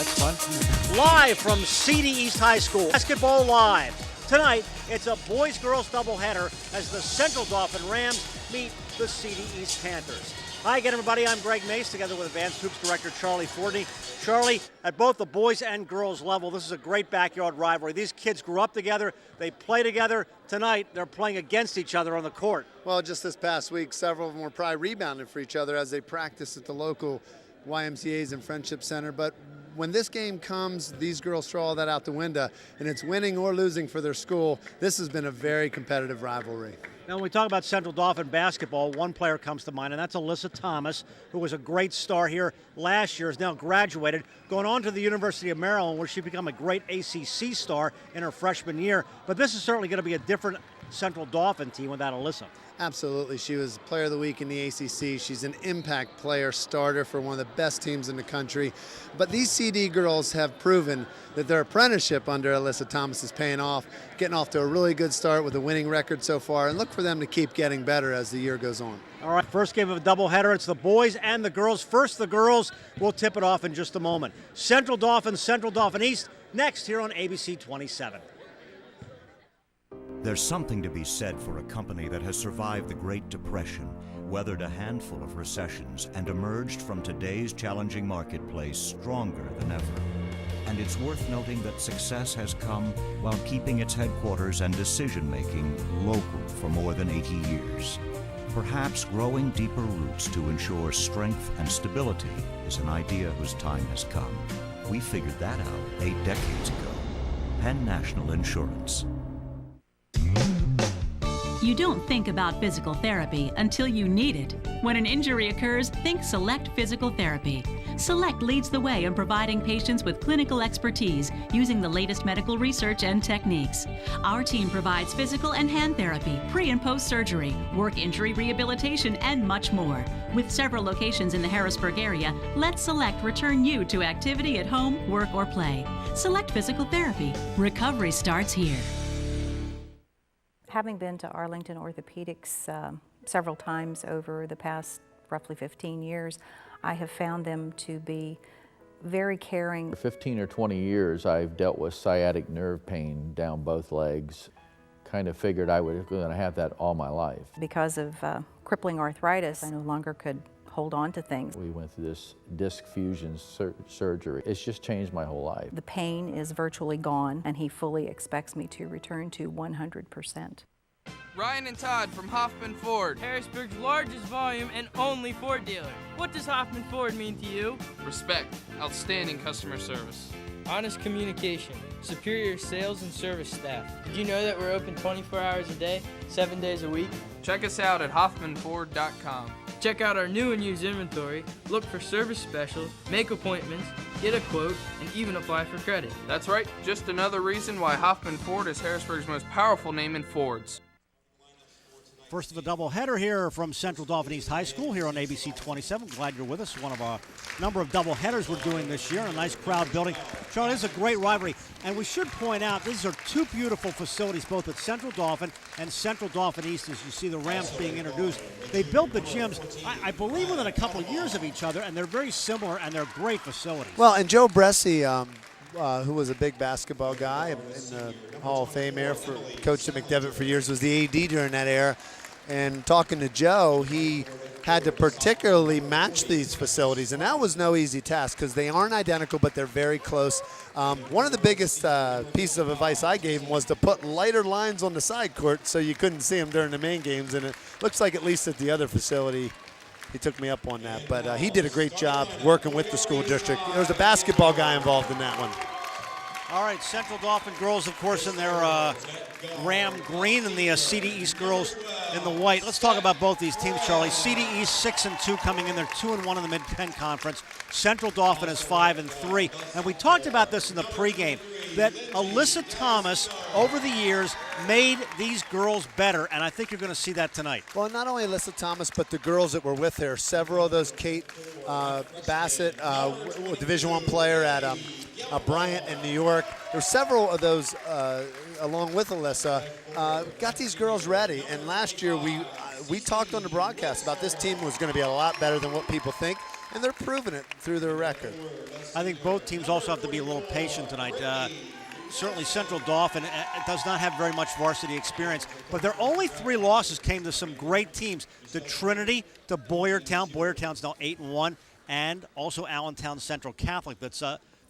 that's fun. Live from CD East High School. Basketball Live. Tonight, it's a boys-girls doubleheader as the Central Dauphin Rams meet the CD East Panthers. Hi again, everybody. I'm Greg Mace, together with Advanced Hoops Director Charlie Fordney. Charlie, at both the boys and girls level, this is a great backyard rivalry. These kids grew up together. They play together. Tonight, they're playing against each other on the court. Well, just this past week, several of them were probably rebounding for each other as they practiced at the local YMCA's and Friendship Center. But when this game comes, these girls throw all that out the window, and it's winning or losing for their school. This has been a very competitive rivalry. Now, when we talk about Central Dauphin basketball, one player comes to mind, and that's Alyssa Thomas, who was a great star here last year, is now graduated, going on to the University of Maryland, where she became a great ACC star in her freshman year. But this is certainly going to be a different Central Dauphin team without Alyssa. Absolutely. She was Player of the Week in the ACC. She's an impact player, starter for one of the best teams in the country. But these CD girls have proven that their apprenticeship under Alyssa Thomas is paying off, getting off to a really good start with a winning record so far, and look for them to keep getting better as the year goes on. All right, first game of a doubleheader. It's the boys and the girls. First, the girls. We'll tip it off in just a moment. Central Dauphin East, next here on ABC 27. There's something to be said for a company that has survived the Great Depression, weathered a handful of recessions, and emerged from today's challenging marketplace stronger than ever. And it's worth noting that success has come while keeping its headquarters and decision-making local for more than 80 years. Perhaps growing deeper roots to ensure strength and stability is an idea whose time has come. We figured that out 8 decades ago. Penn National Insurance. You don't think about physical therapy until you need it. When an injury occurs, think Select Physical Therapy. Select leads the way in providing patients with clinical expertise using the latest medical research and techniques. Our team provides physical and hand therapy, pre- and post-surgery, work injury rehabilitation, and much more. With several locations in the Harrisburg area, let Select return you to activity at home, work, or play. Select Physical Therapy. Recovery starts here. Having been to Arlington Orthopedics several times over the past roughly 15 years, I have found them to be very caring. For 15 or 20 years, I've dealt with sciatic nerve pain down both legs. Kind of figured I was going to have that all my life. Because of crippling arthritis, I no longer could hold on to things. We went through this disc fusion surgery. It's just changed my whole life. The pain is virtually gone, and he fully expects me to return to 100%. Ryan and Todd from Hoffman Ford. Harrisburg's largest volume and only Ford dealer. What does Hoffman Ford mean to you? Respect, outstanding customer service, Honest communication, superior sales and service staff. Did you know that we're open 24 hours a day, 7 days a week? Check us out at HoffmanFord.com. Check out our new and used inventory, look for service specials, make appointments, get a quote, and even apply for credit. That's right, just another reason why Hoffman Ford is Harrisburg's most powerful name in Fords. First of a doubleheader here from Central Dauphin East High School here on ABC 27. Glad you're with us. One of a number of doubleheaders we're doing this year. A nice crowd building. Charlie, this is a great rivalry. And we should point out, these are two beautiful facilities, both at Central Dauphin and Central Dauphin East, as you see the Rams being introduced. They built the gyms, I believe, within a couple of years of each other, and they're very similar, and they're great facilities. Well, and Joe Bresci, who was a big basketball guy in the Hall of Fame era, coached at McDevitt for years, was the AD during that era. And talking to Joe, he had to particularly match these facilities, and that was no easy task because they aren't identical, but they're very close. One of the biggest pieces of advice I gave him was to put lighter lines on the side court so you couldn't see them during the main games, and it looks like at least at the other facility he took me up on that. But he did a great job working with the school district. There was a basketball guy involved in that one. All right, Central Dauphin girls, of course, in their Ram green, and the CD East girls in the white. Let's talk about both these teams, Charlie. CD East 6-2 coming in. They're 2-1 in the Mid-Penn Conference. Central Dauphin is 5-3. And we talked about this in the pregame, that Alyssa Thomas, over the years, made these girls better, and I think you're going to see that tonight. Well, not only Alyssa Thomas, but the girls that were with her. Several of those, Kate Bassett, Division I player at Bryant in New York. There's several of those along with Alyssa, got these girls ready. And last year we talked on the broadcast about this team was going to be a lot better than what people think. and they're proving it through their record. I think both teams also have to be a little patient tonight. Certainly Central Dauphin does not have very much varsity experience, but their only 3 losses came to some great teams. To Trinity, to Boyertown. Boyertown's now 8-1, and also Allentown Central Catholic that's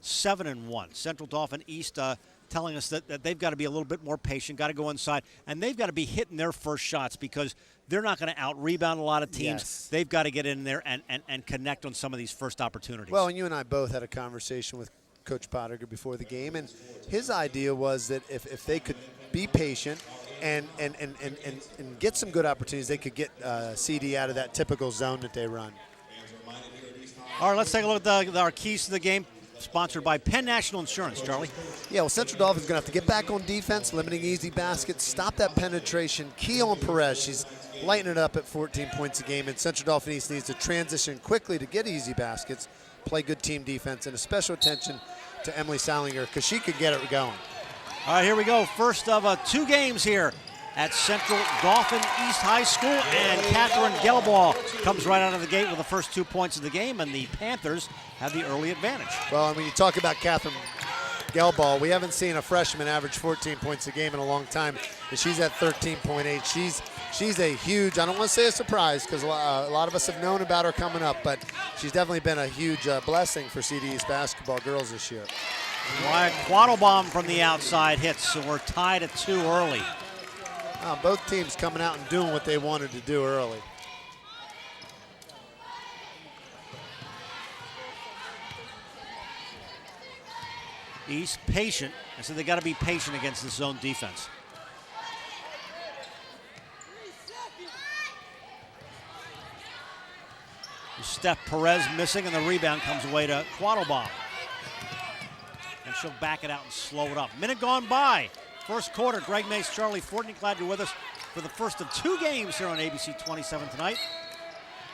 7-1. Central Dauphin East telling us that they've got to be a little bit more patient, got to go inside, and they've got to be hitting their first shots because they're not going to out-rebound a lot of teams. Yes. They've got to get in there and connect on some of these first opportunities. Well, and you and I both had a conversation with Coach Pottinger before the game, and his idea was that if they could be patient and get some good opportunities, they could get CD out of that typical zone that they run. All right, let's take a look at our keys to the game, sponsored by Penn National Insurance. Charlie? Yeah, well, Central Dauphin's going to have to get back on defense, limiting easy baskets, stop that penetration, key on Perez. She's lighting it up at 14 points a game, and Central Dauphin East needs to transition quickly to get easy baskets, play good team defense, and a special attention to Emily Salinger because she could get it going. All right, here we go. First of 2 games here at Central Dauphin East High School, and Catherine Gelbaugh comes right out of the gate with the first 2 points of the game, and the Panthers have the early advantage. Well, and when you talk about Catherine Gelbaugh, we haven't seen a freshman average 14 points a game in a long time, and she's at 13.8. She's a huge, I don't want to say a surprise because a lot of us have known about her coming up, but she's definitely been a huge blessing for CD East basketball girls this year. Wyatt Quattlebaum from the outside hits, so we're tied at 2 early. Both teams coming out and doing what they wanted to do early. East patient. I said they got to be patient against this zone defense. Steph Perez missing, and the rebound comes away to Quattlebaum. And she'll back it out and slow it up. Minute gone by. First quarter. Greg Mace, Charlie Fortney, glad you're with us for the first of 2 games here on ABC 27 tonight.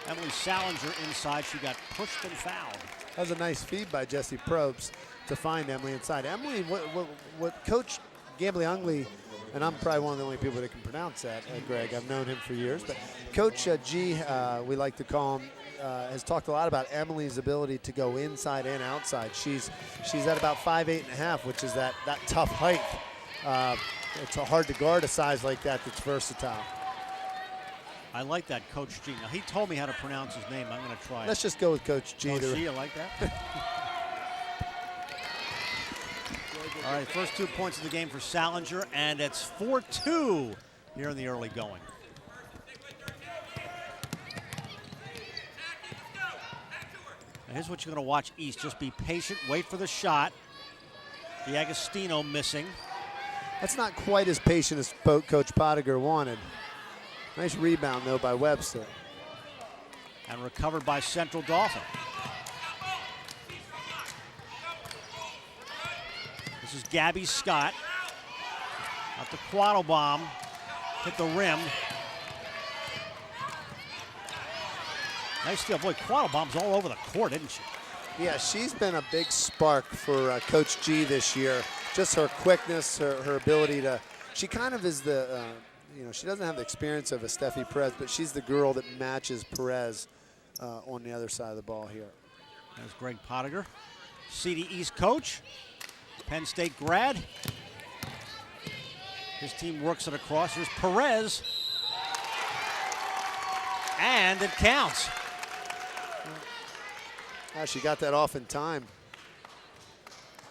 Emily Salinger inside. She got pushed and fouled. That was a nice feed by Jesse Probst to find Emily inside. Emily, what Coach Gambliangli, and I'm probably one of the only people that can pronounce that, Greg. I've known him for years. But Coach G, we like to call him, has talked a lot about Emily's ability to go inside and outside. She's at about 5'8.5", which is that tough height. It's hard to guard a size like that that's versatile. I like that, Coach G. Now, he told me how to pronounce his name. I'm going to try it. Let's just go with Coach G. Coach G, you like that? All right, first 2 points of the game for Salinger, and it's 4-2 here in the early going. Now here's what you're going to watch East. Just be patient, wait for the shot. D'Agostino missing. That's not quite as patient as Coach Pottinger wanted. Nice rebound, though, by Webster. And recovered by Central Dauphin. This is Gabby Scott. Out to Quattlebaum. Hit the rim. Nice steal. Boy, Quattlebaum's all over the court, isn't she? Yeah, she's been a big spark for Coach G this year. Just her quickness, her ability to, she kind of is the, she doesn't have the experience of a Steffi Perez, but she's the girl that matches Perez on the other side of the ball here. There's Greg Pottinger, CD East coach, Penn State grad. His team works it across. Here's Perez. And it counts. She got that off in time.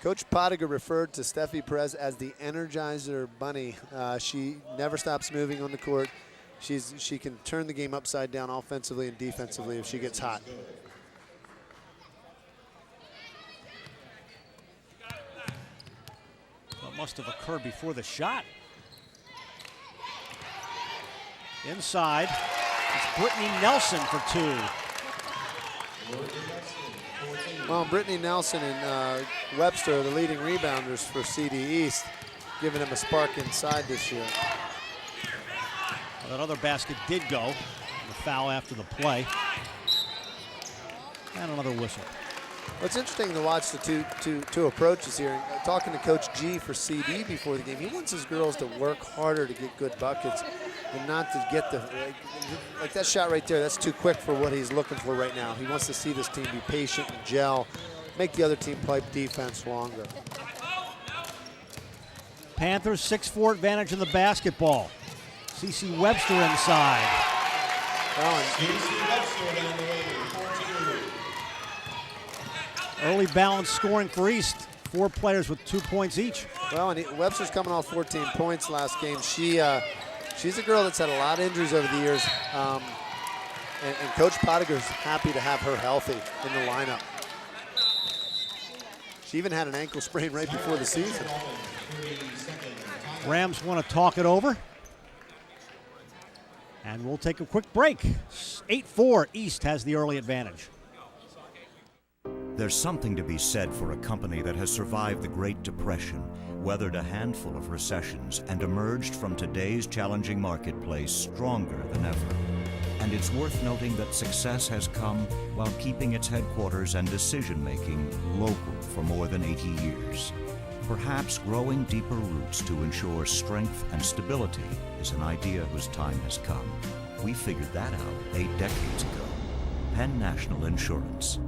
Coach Pottinger referred to Steffi Perez as the Energizer Bunny. She never stops moving on the court. She can turn the game upside down offensively and defensively if she gets hot. What must have occurred before the shot. Inside, it's Brittany Nelson for 2. Well, Brittany Nelson and Webster are the leading rebounders for CD East, giving them a spark inside this year. Well, that other basket did go. The foul after the play. And another whistle. Well, it's interesting to watch the two approaches here. Talking to Coach G for CD before the game, he wants his girls to work harder to get good buckets. and not to get like that shot right there, that's too quick for what he's looking for right now. He wants to see this team be patient and gel, make the other team play defense longer. Panthers 6-4 advantage in the basketball. CeCe Webster inside. Early balanced scoring for East. 4 players with 2 points each. Well, and Webster's coming off 14 points last game. She's a girl that's had a lot of injuries over the years, and Coach Pottiger's happy to have her healthy in the lineup. She even had an ankle sprain right before the season. Rams want to talk it over. And we'll take a quick break. 8-4, East has the early advantage. There's something to be said for a company that has survived the Great Depression, weathered a handful of recessions, and emerged from today's challenging marketplace stronger than ever. And it's worth noting that success has come while keeping its headquarters and decision-making local for more than 80 years. Perhaps growing deeper roots to ensure strength and stability is an idea whose time has come. We figured that out 8 decades ago. Penn National Insurance.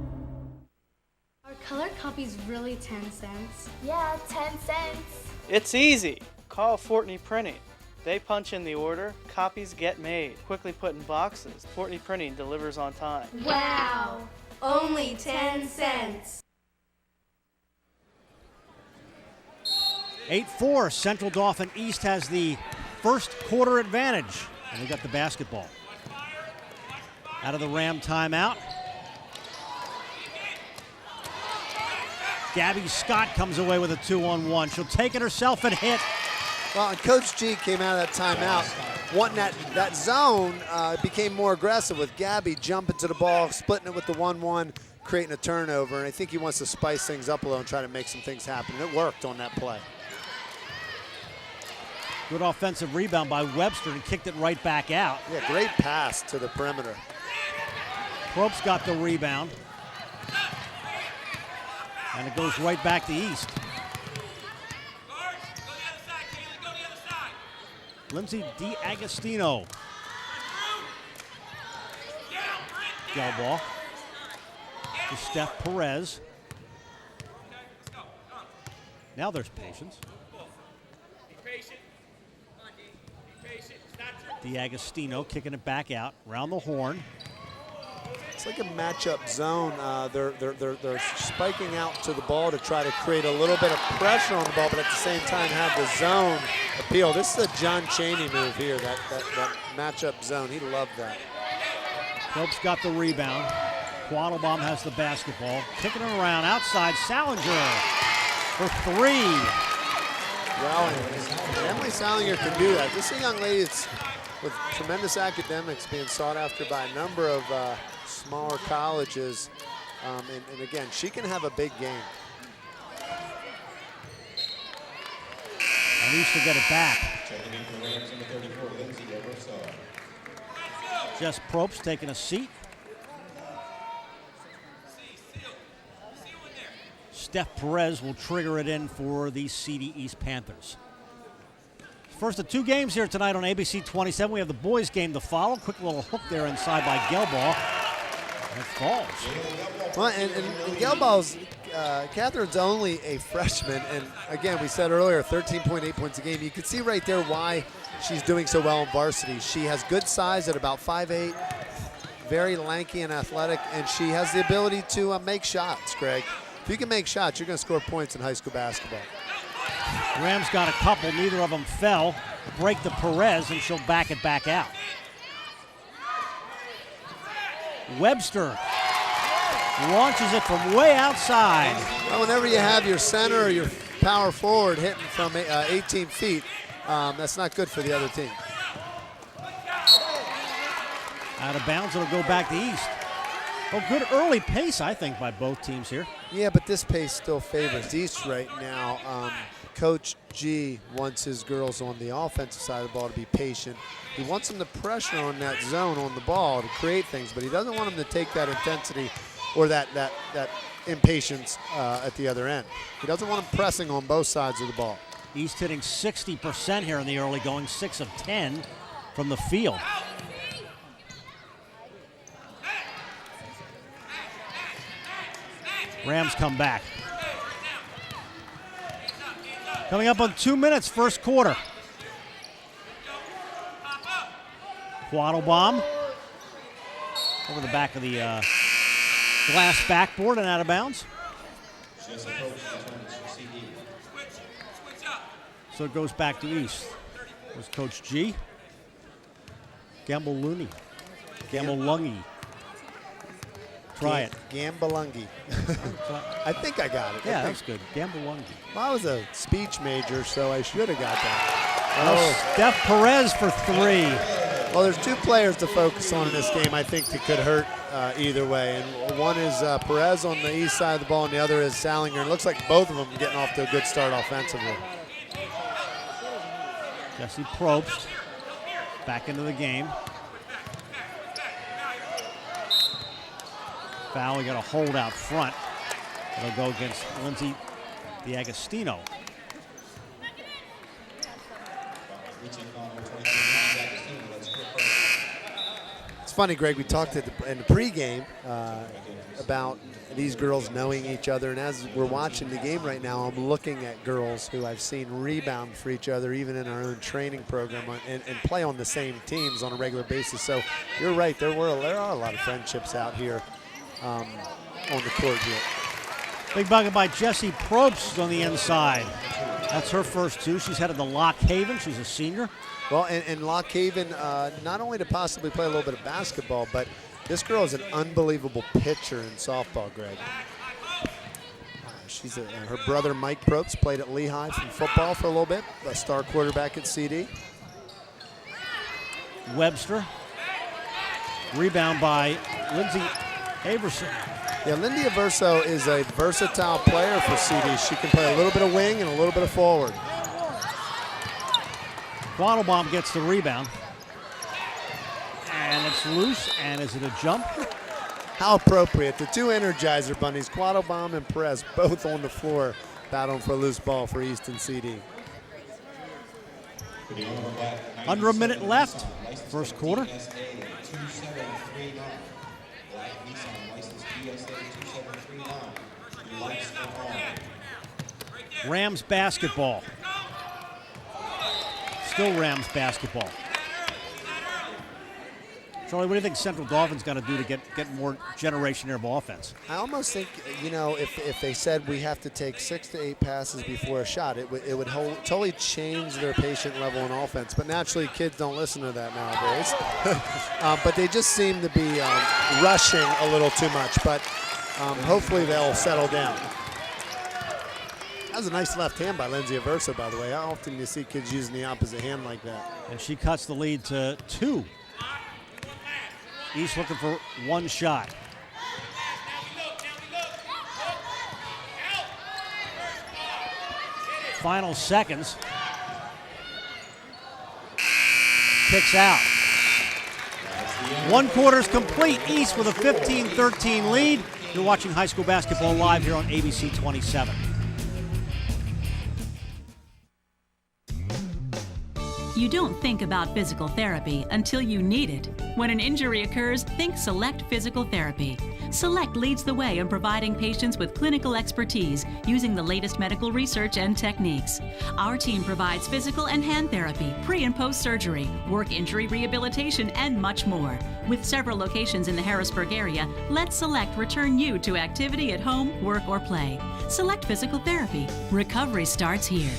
Are color copies really 10 cents? Yeah, 10 cents. It's easy. Call Fortney Printing. They punch in the order, copies get made, quickly put in boxes. Fortney Printing delivers on time. Wow! Only 10 cents. 8-4, Central Dauphin East has the first quarter advantage. And they got the basketball. Out of the Ram timeout. Gabby Scott comes away with a 2-on-1. She'll take it herself and hit. Well, and Coach G came out of that timeout wanting that zone, became more aggressive with Gabby jumping to the ball, splitting it with the 1-1, creating a turnover. And I think he wants to spice things up a little and try to make some things happen. And it worked on that play. Good offensive rebound by Webster and kicked it right back out. Yeah, great pass to the perimeter. Probst got the rebound. And it goes right back to East. Lindsay D'Agostino. Go ball to Steph Perez. Now there's patience. D'Agostino kicking it back out, round the horn. It's like a matchup zone. They're spiking out to the ball to try to create a little bit of pressure on the ball, but at the same time have the zone appeal. This is a John Chaney move here, that matchup zone. He loved that. Probst got the rebound. Quattlebaum has the basketball. Kicking it around outside. Salinger for 3. Well, and Emily Salinger can do that. This is a young lady that's with tremendous academics, being sought after by a number of smaller colleges. And again, she can have a big game. And East to get it back. Jess Probst taking a seat. Steph Perez will trigger it in for the CD East Panthers. First of 2 games here tonight on ABC 27. We have the boys game to follow. Quick little hook there inside by Gelbaugh. And it falls. Well, and Gelbaugh's, Catherine's only a freshman. And again, we said earlier, 13.8 points a game. You can see right there why she's doing so well in varsity. She has good size at about 5'8", very lanky and athletic, and she has the ability to make shots, Greg. If you can make shots, you're going to score points in high school basketball. Rams got a couple. Neither of them fell. Break the Perez, and she'll back it back out. Webster launches it from way outside. Well, whenever you have your center or your power forward hitting from 18 feet, that's not good for the other team. Out of bounds, it'll go back to East. Oh, good early pace, I think, by both teams here. Yeah, but this pace still favors East right now. Coach G wants his girls on the offensive side of the ball to be patient. He wants them to pressure on that zone on the ball to create things, but he doesn't want them to take that intensity or that impatience at the other end. He doesn't want them pressing on both sides of the ball. East hitting 60% here in the early going, 6 of 10 from the field. Rams come back. Coming up on 2 minutes, first quarter. Quattlebaum over the back of the glass backboard and out of bounds. So it goes back to East. There's Coach G. Gamble-Lungi. Try it. Gambalungi. I think I got it. Yeah, that's good. Gambalungi. Well, I was a speech major, so I should have got that. Oh, Steph Perez for 3. Well, there's 2 players to focus on in this game I think that could hurt either way. And one is Perez on the east side of the ball, and the other is Salinger. It looks like both of them getting off to a good start offensively. Jesse Probst back into the game. Foul, we got a hold out front. It'll go against Lindsay D'Agostino. It's funny, Greg, we talked in the pregame about these girls knowing each other, and as we're watching the game right now, I'm looking at girls who I've seen rebound for each other even in our own training program and play on the same teams on a regular basis. So you're right, there are a lot of friendships out here on the court here. Big bucket by Jessie Probst on the inside. That's her first 2. She's headed to Lock Haven. She's a senior. Well, and Lock Haven, not only to possibly play a little bit of basketball, but this girl is an unbelievable pitcher in softball, Greg. Her brother Mike Probst played at Lehigh from football for a little bit, a star quarterback at CD. Webster. Rebound by Lindsay Averson. Yeah, Lindy Averso is a versatile player for CD. She can play a little bit of wing and a little bit of forward. Quattlebaum gets the rebound. And it's loose, and is it a jump? How appropriate. The 2 Energizer bunnies, Quattlebaum and Perez, both on the floor, battling for a loose ball for Easton CD. Under a minute left, first quarter. Rams basketball. Still Rams basketball. Charlie, what do you think Central Dauphin's got to do to get more generation of offense? I almost think, if they said we have to take 6 to 8 passes before a shot, it would totally change their patient level in offense. But naturally, kids don't listen to that nowadays. But they just seem to be rushing a little too much. But hopefully they'll settle down. That was a nice left hand by Lindsay Averso, by the way. How often do you see kids using the opposite hand like that? And she cuts the lead to 2. East looking for 1 shot. Final seconds. Kicks out. 1 quarter's complete. East with a 15-13 lead. You're watching high school basketball live here on ABC 27. You don't think about physical therapy until you need it. When an injury occurs, think Select Physical Therapy. Select leads the way in providing patients with clinical expertise using the latest medical research and techniques. Our team provides physical and hand therapy, pre- and post-surgery, work injury rehabilitation, and much more. With several locations in the Harrisburg area, let Select return you to activity at home, work, or play. Select Physical Therapy. Recovery starts here.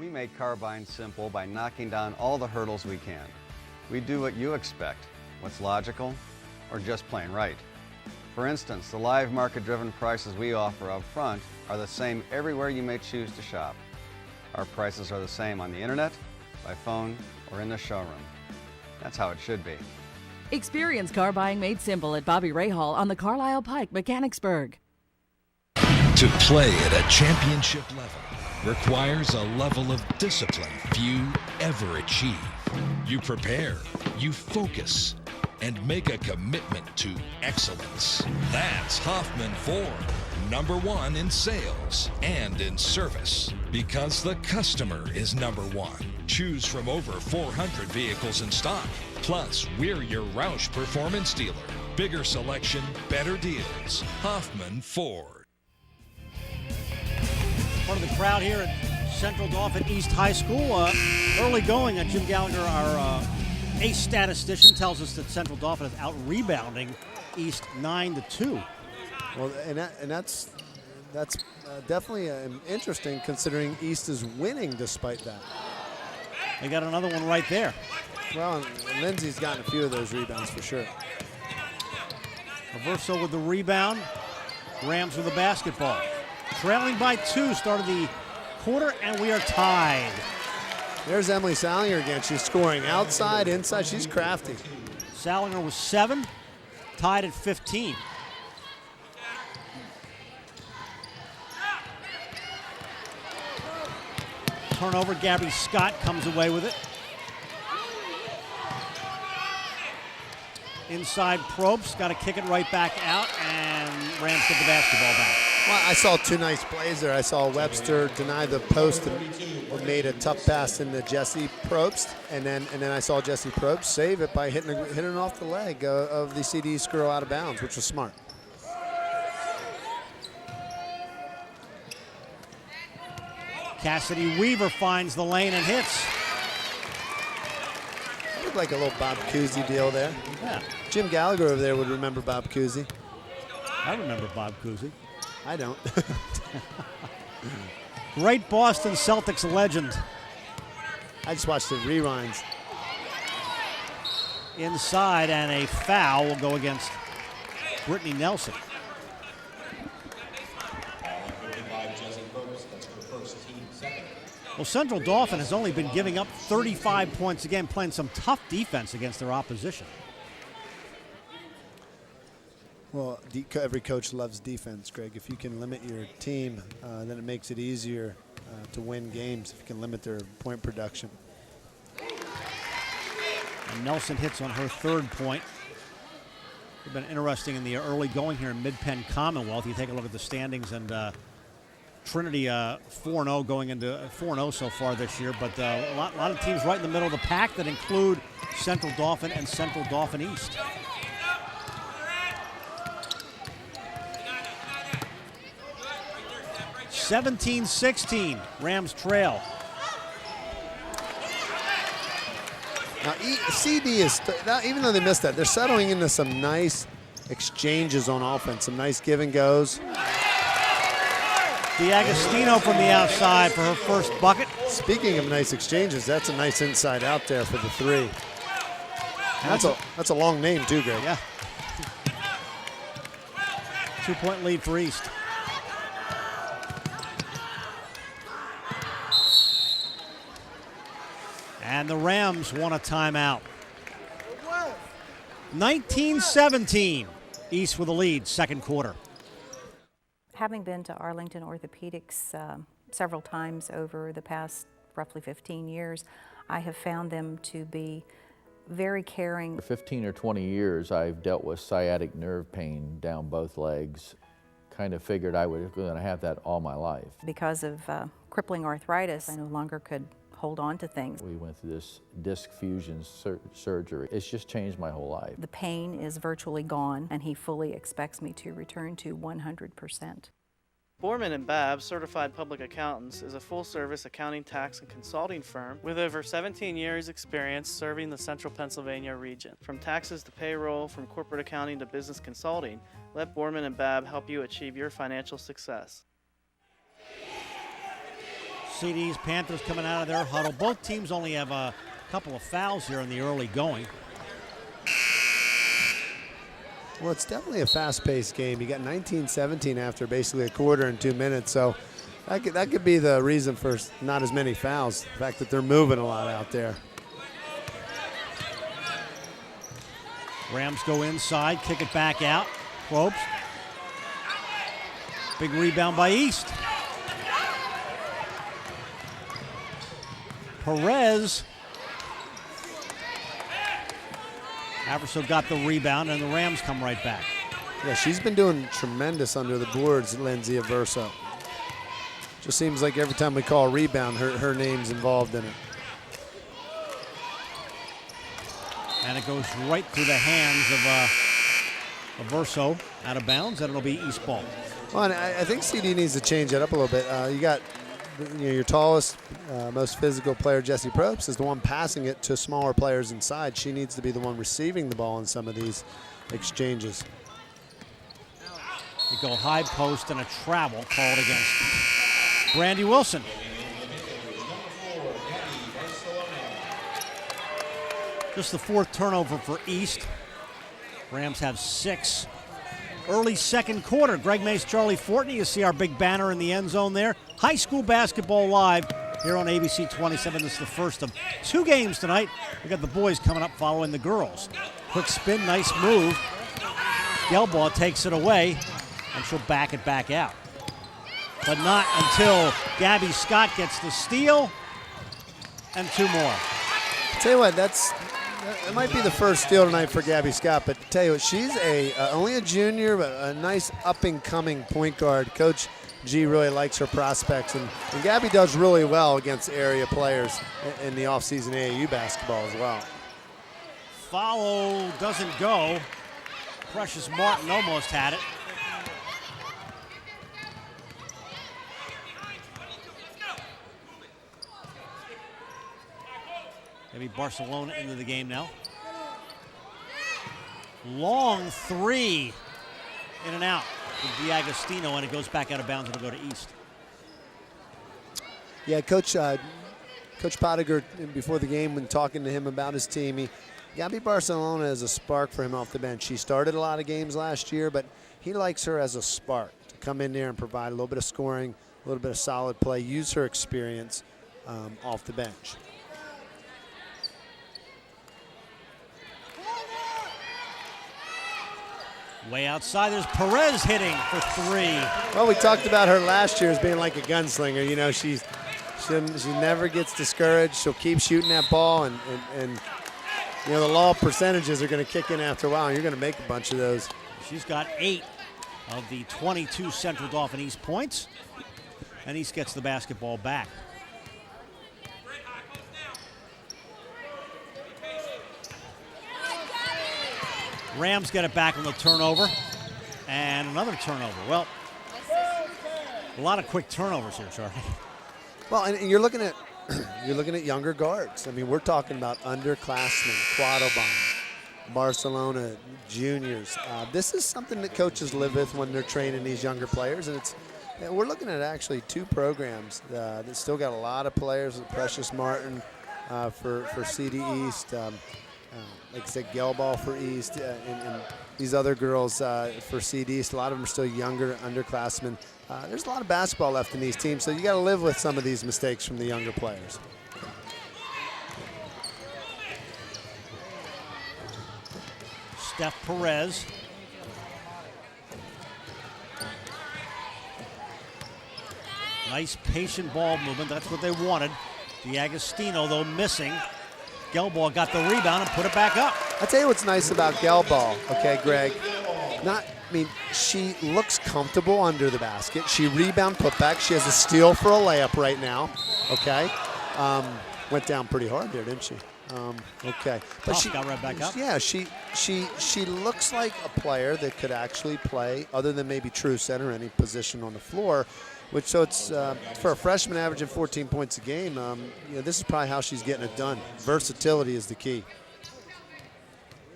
We make Carbine simple by knocking down all the hurdles we can. We do what you expect, what's logical, or just plain right. For instance, the live market-driven prices we offer up front are the same everywhere you may choose to shop. Our prices are the same on the internet, by phone, or in the showroom. That's how it should be. Experience car buying made simple at Bobby Ray Hall on the Carlisle Pike, Mechanicsburg. To play at a championship level requires a level of discipline few ever achieve. You prepare, you focus, and make a commitment to excellence. That's Hoffman Ford, #1 in sales and in service, because the customer is #1. Choose from over 400 vehicles in stock. Plus, we're your Roush Performance dealer. Bigger selection, better deals. Hoffman Ford. Part of the crowd here at Central Dauphin East High School. Early going, Jim Gallagher, our ace statistician, tells us that Central Dauphin is out-rebounding East 9-2. Well, and that's definitely interesting, considering East is winning despite that. They got another one right there. Well, and Lindsay's gotten a few of those rebounds for sure. Averso with the rebound. Rams with the basketball. Trailing by 2, started the quarter, and we are tied. There's Emily Salinger again. She's scoring outside, inside. She's crafty. Salinger was 7, tied at 15. Turnover, Gabby Scott comes away with it. Inside Probst, got to kick it right back out, and Rams get the basketball back. Well, I saw 2 nice plays there. I saw Webster deny the post and made a tough pass into Jesse Probst, and then I saw Jesse Probst save it by hitting it off the leg of the CD Skrull out of bounds, which was smart. Cassidy Weaver finds the lane and hits. Looked like a little Bob Cousy deal there. Yeah. Jim Gallagher over there would remember Bob Cousy. I remember Bob Cousy. I don't. Great Boston Celtics legend. I just watched the rewinds. Inside, and a foul will go against Brittany Nelson. Well, Central Dauphin has only been giving up 35 points again, playing some tough defense against their opposition. Well, every coach loves defense, Greg. If you can limit your team, then it makes it easier to win games if you can limit their point production. And Nelson hits on her 3rd point. It's been interesting in the early going here in Mid-Penn Commonwealth. You take a look at the standings, and Trinity 4-0 going into 4-0 so far this year, but a lot of teams right in the middle of the pack that include Central Dauphin and Central Dauphin East. (17-16), Rams trail. Now, CD is, even though they missed that, they're settling into some nice exchanges on offense, some nice give and goes. D'Agostino from the outside for her first bucket. Speaking of nice exchanges, that's a nice inside out there for the 3. That's a long name too, Greg. Yeah. 2-point lead for East. And the Rams want a timeout. 19-17. East with the lead, 2nd quarter. Having been to Arlington Orthopedics several times over the past roughly 15 years, I have found them to be very caring. For 15 or 20 years, I've dealt with sciatic nerve pain down both legs. Kind of figured I was going to have that all my life. Because of crippling arthritis, I no longer could hold on to things. We went through this disc fusion surgery. It's just changed my whole life. The pain is virtually gone, and he fully expects me to return to 100%. Borman & Babb Certified Public Accountants is a full-service accounting, tax, and consulting firm with over 17 years' experience serving the central Pennsylvania region. From taxes to payroll, from corporate accounting to business consulting, let Borman & Babb help you achieve your financial success. CDs, Panthers coming out of their huddle. Both teams only have a couple of fouls here in the early going. Well, it's definitely a fast-paced game. You got 19-17 after basically a quarter and 2 minutes, so that could be the reason for not as many fouls, the fact that they're moving a lot out there. Rams go inside, kick it back out. Probst. Big rebound by East. Perez Averso got the rebound, and the Rams come right back. Yeah, she's been doing tremendous under the boards, Lindsay Averso. Just seems like every time we call a rebound, her name's involved in it. And it goes right through the hands of Averso, out of bounds, and it'll be East ball. Well, and I think CD needs to change that up a little bit. You got your tallest, most physical player, Jessie Probst, is the one passing it to smaller players inside. She needs to be the one receiving the ball in some of these exchanges. You go high post and a travel called against Brandy Wilson. Just the 4th turnover for East. Rams have 6. Early second quarter, Greg Mace, Charlie Fortney. You see our big banner in the end zone there. High school basketball live here on ABC 27. This is the first of 2 games tonight. We got the boys coming up following the girls. Quick spin, nice move. Gelbaugh takes it away, and she'll back it back out. But not until Gabby Scott gets the steal and 2 more. Tell you what, that might be the first steal tonight for Gabby Scott, but tell you what, she's only a junior, but a nice up-and-coming point guard. Coach G really likes her prospects, and Gabby does really well against area players in the offseason AAU basketball as well. Follow doesn't go. Precious Martin almost had it. Maybe Barcelona into the game now. Long 3 in and out with D'Agostino, and it goes back out of bounds. It'll go to East. Yeah, Coach Pottinger, before the game, when talking to him about his team, Gabby Barcelona is a spark for him off the bench. She started a lot of games last year, but he likes her as a spark to come in there and provide a little bit of scoring, a little bit of solid play, use her experience off the bench. Way outside, there's Perez hitting for 3. Well, we talked about her last year as being like a gunslinger. You know, she never gets discouraged. She'll keep shooting that ball, and you know, the law of percentages are going to kick in after a while, and you're going to make a bunch of those. She's got 8 of the 22 Central Dauphin East points, and East gets the basketball back. Rams get it back on the turnover, and another turnover. Well, a lot of quick turnovers here, Charlie. Well, and you're looking at younger guards. I mean, we're talking about underclassmen, Quattlebaum, Barcelona, juniors. This is something that coaches live with when they're training these younger players, and we're looking at actually 2 programs that still got a lot of players. Precious Martin for CD East. Like I said, Gelbaugh for East, and these other girls for CD East. A lot of them are still younger, underclassmen. There's a lot of basketball left in these teams, so you got to live with some of these mistakes from the younger players. Steph Perez. Nice patient ball movement. That's what they wanted. D'Agostino, though, missing. Gelbaugh got the rebound and put it back up. I'll tell you what's nice about Gelbaugh, okay, Greg? She looks comfortable under the basket. She rebound, put back. She has a steal for a layup right now, okay? Went down pretty hard there, didn't she? Okay. But she got right back up. Yeah, she looks like a player that could actually play, other than maybe true center, any position on the floor. So it's for a freshman averaging 14 points a game. This is probably how she's getting it done. Versatility is the key.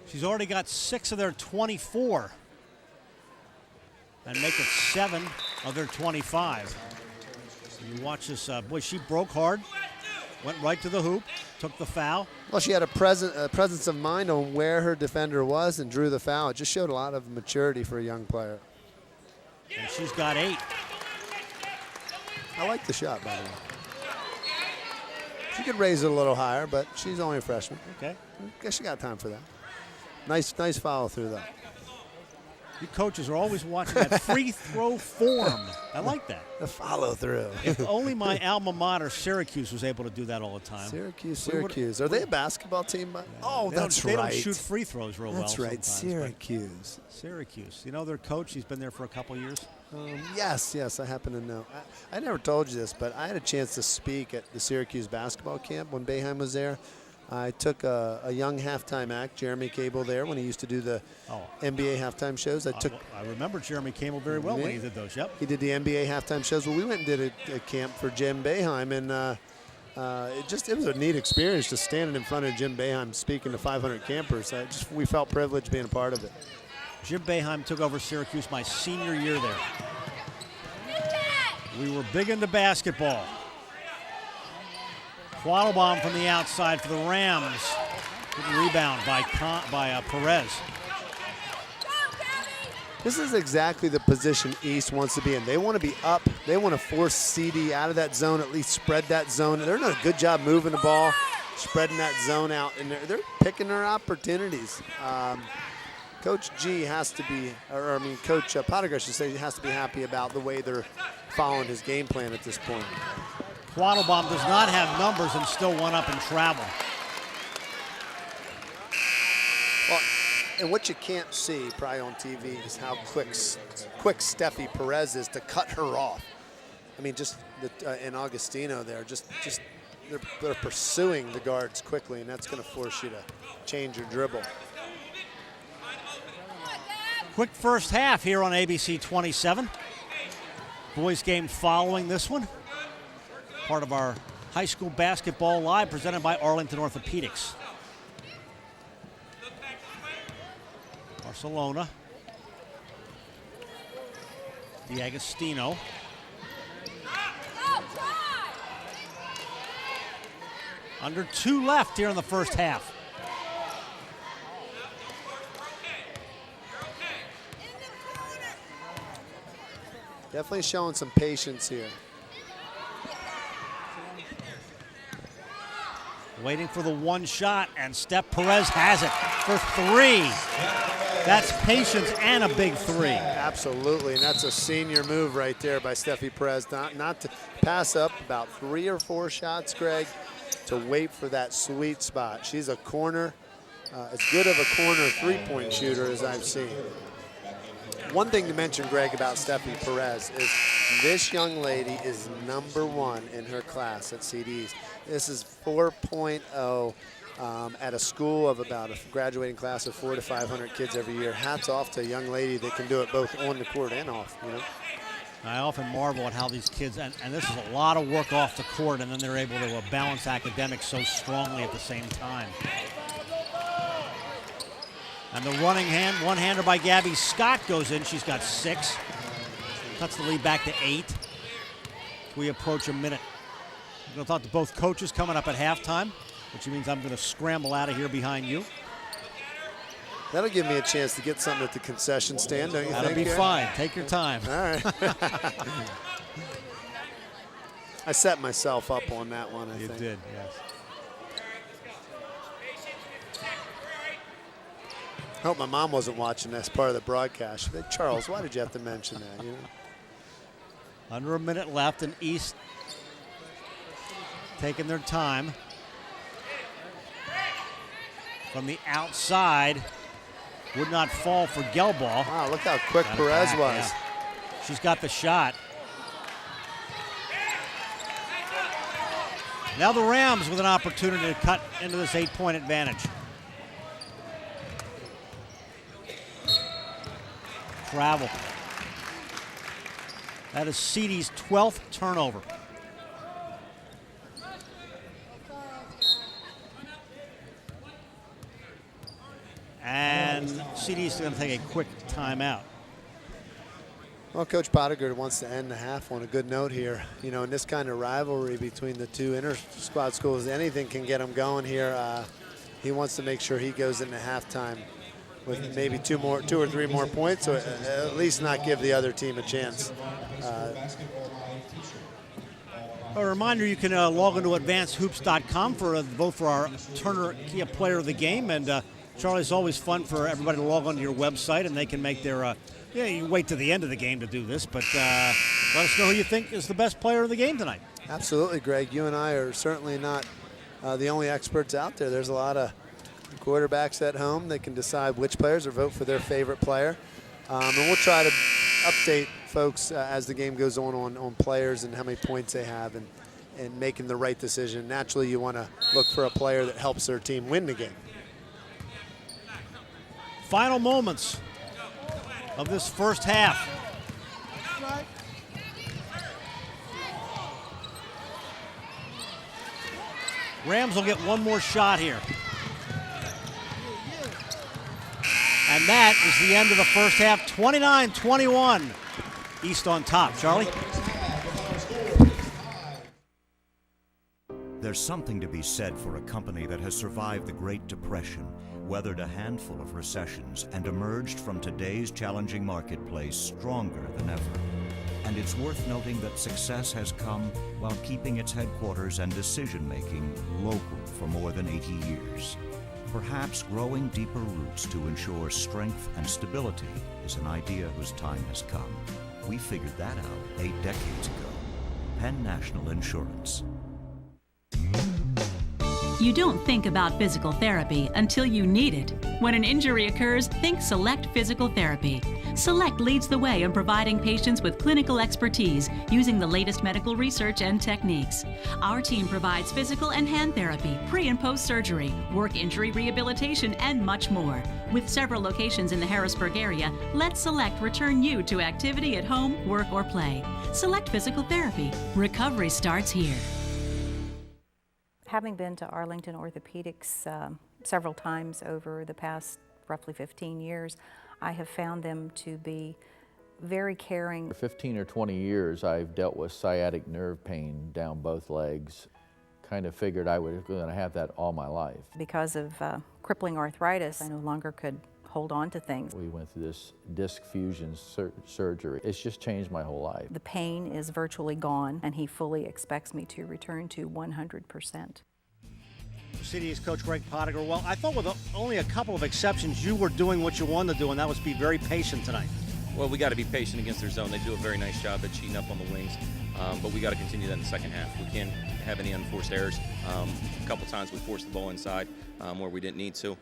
She's already got 6 of their 24, and make it 7 of their 25. You watch this. Boy, she broke hard, went right to the hoop, took the foul. Well, she had a presence of mind on where her defender was and drew the foul. It just showed a lot of maturity for a young player. And she's got 8. I like the shot, by the way. She could raise it a little higher, but she's only a freshman. Okay. I guess she got time for that. Nice follow through, though. You coaches are always watching that free throw form. I like that. The follow through. If only my alma mater, Syracuse, was able to do that all the time. Syracuse. Are they a basketball team? Oh, that's right. They don't shoot free throws real well. That's right, Syracuse. Syracuse. You know their coach? He's been there for a couple years. Yes, I happen to know. I never told you this, but I had a chance to speak at the Syracuse basketball camp when Boeheim was there. I took a young halftime act, Jeremy Cable, there when he used to do the NBA halftime shows. I remember Jeremy Cable very well when he did those. Yep. He did the NBA halftime shows. Well, we went and did a camp for Jim Boeheim, and it was a neat experience just standing in front of Jim Boeheim speaking to 500 campers. We felt privileged being a part of it. Jim Boeheim took over Syracuse my senior year there. We were big into basketball. Quattlebaum from the outside for the Rams. Good rebound by Perez. This is exactly the position East wants to be in. They want to be up. They want to force CD out of that zone, at least spread that zone. They're doing a good job moving the ball, spreading that zone out, and they're picking their opportunities. Coach G has to be, Coach Pottinger, I should say, has to be happy about the way they're following his game plan at this point. Quattlebaum does not have numbers and still won up in travel. Well, and what you can't see probably on TV is how quick Steffi Perez is to cut her off. I mean, just in Augustino there, they're pursuing the guards quickly, and that's going to force you to change your dribble. Quick first half here on ABC 27. Boys game following this one. Part of our high school basketball live presented by Arlington Orthopedics. Barcelona. D'Agostino. Under 2 left here in the first half. Definitely showing some patience here. Waiting for the one shot, and Steph Perez has it for 3. That's patience and a big 3. Absolutely, and that's a senior move right there by Steffi Perez. Not to pass up about 3 or 4 shots, Greg, to wait for that sweet spot. She's a corner, as good of a corner three-point shooter as I've seen. One thing to mention, Greg, about Steffi Perez is this young lady is #1 in her class at CDs. This is 4.0 at a school of about a graduating class of 400 to 500 kids every year. Hats off to a young lady that can do it both on the court and off, you know. I often marvel at how these kids, and this is a lot of work off the court, and then they're able to balance academics so strongly at the same time. And the running one-hander by Gabby Scott goes in. She's got 6. Cuts the lead back to 8. We approach a minute. I'm going to talk to both coaches coming up at halftime, which means I'm going to scramble out of here behind you. That'll give me a chance to get something at the concession stand, don't you think? That'll be fine. Take your time. All right. I set myself up on that one, I think. You did, yes. I hope my mom wasn't watching this part of the broadcast. She said, Charles, why did you have to mention that? You know? Under a minute left, and East taking their time. From the outside, would not fall for Gelbaugh. Wow, look how quick Perez was. Yeah. She's got the shot. Now the Rams with an opportunity to cut into this 8-point advantage. Travel. That is CD's 12th turnover. And CD's going to take a quick timeout. Well, Coach Pottinger wants to end the half on a good note here. You know, in this kind of rivalry between the two inter-squad schools, anything can get them going here. He wants to make sure he goes into halftime with maybe 2 or 3 more points, so at least not give the other team a chance. A reminder, you can log into advancedhoops.com for a vote for our Turner Kia Player of the Game, and Charlie, it's always fun for everybody to log onto your website, and they can make their, you wait to the end of the game to do this, but let us know who you think is the best player of the game tonight. Absolutely, Greg. You and I are certainly not the only experts out there. There's a lot of quarterbacks at home that can decide which players or vote for their favorite player. And we'll try to update folks as the game goes on players and how many points they have and making the right decision. Naturally, you want to look for a player that helps their team win the game. Final moments of this first half. Rams will get one more shot here. And that is the end of the first half, 29-21. East on top. Charlie? There's something to be said for a company that has survived the Great Depression, weathered a handful of recessions, and emerged from today's challenging marketplace stronger than ever. And it's worth noting that success has come while keeping its headquarters and decision-making local for more than 80 years. Perhaps growing deeper roots to ensure strength and stability is an idea whose time has come. We figured that out 8 decades ago. Penn National Insurance. You don't think about physical therapy until you need it. When an injury occurs, think Select Physical Therapy. Select leads the way in providing patients with clinical expertise using the latest medical research and techniques. Our team provides physical and hand therapy, pre- and post-surgery, work injury rehabilitation, and much more. With several locations in the Harrisburg area, let Select return you to activity at home, work, or play. Select Physical Therapy. Recovery starts here. Having been to Arlington Orthopedics several times over the past roughly 15 years, I have found them to be very caring. For 15 or 20 years, I've dealt with sciatic nerve pain down both legs. Kind of figured I was going to have that all my life. Because of crippling arthritis, I no longer could hold on to things. We went through this disc fusion surgery. It's just changed my whole life. The pain is virtually gone, and he fully expects me to return to 100%. CD's Coach Greg Pottinger. Well, I thought with only a couple of exceptions, you were doing what you wanted to do, and that was be very patient tonight. Well, we got to be patient against their zone. They do a very nice job at cheating up on the wings, but we got to continue that in the second half. We can't have any unforced errors. A couple times we forced the ball inside where we didn't need to,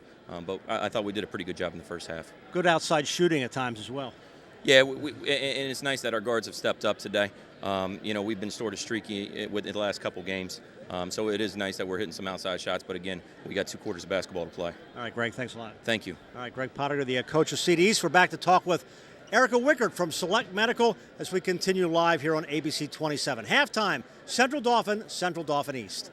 but I thought we did a pretty good job in the first half. Good outside shooting at times as well. Yeah, and it's nice that our guards have stepped up today. We've been sort of streaky with the last couple games, so it is nice that we're hitting some outside shots, but again, we got 2 quarters of basketball to play. All right, Greg, thanks a lot. Thank you. All right, Greg Pottinger, the coach of CDs. We're back to talk with Erica Wickert from Select Medical as we continue live here on ABC 27. Halftime, Central Dauphin East.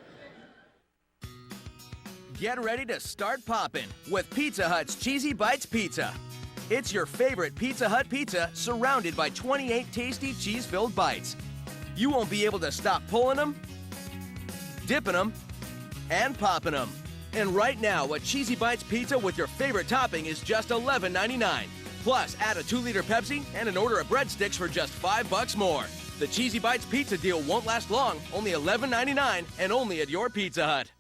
Get ready to start popping with Pizza Hut's Cheesy Bites Pizza. It's your favorite Pizza Hut pizza surrounded by 28 tasty cheese-filled bites. You won't be able to stop pulling them, dipping them, and popping them. And right now, a Cheesy Bites pizza with your favorite topping is just $11.99. Plus, add a 2-liter Pepsi and an order of breadsticks for just $5 more. The Cheesy Bites pizza deal won't last long, only $11.99 and only at your Pizza Hut.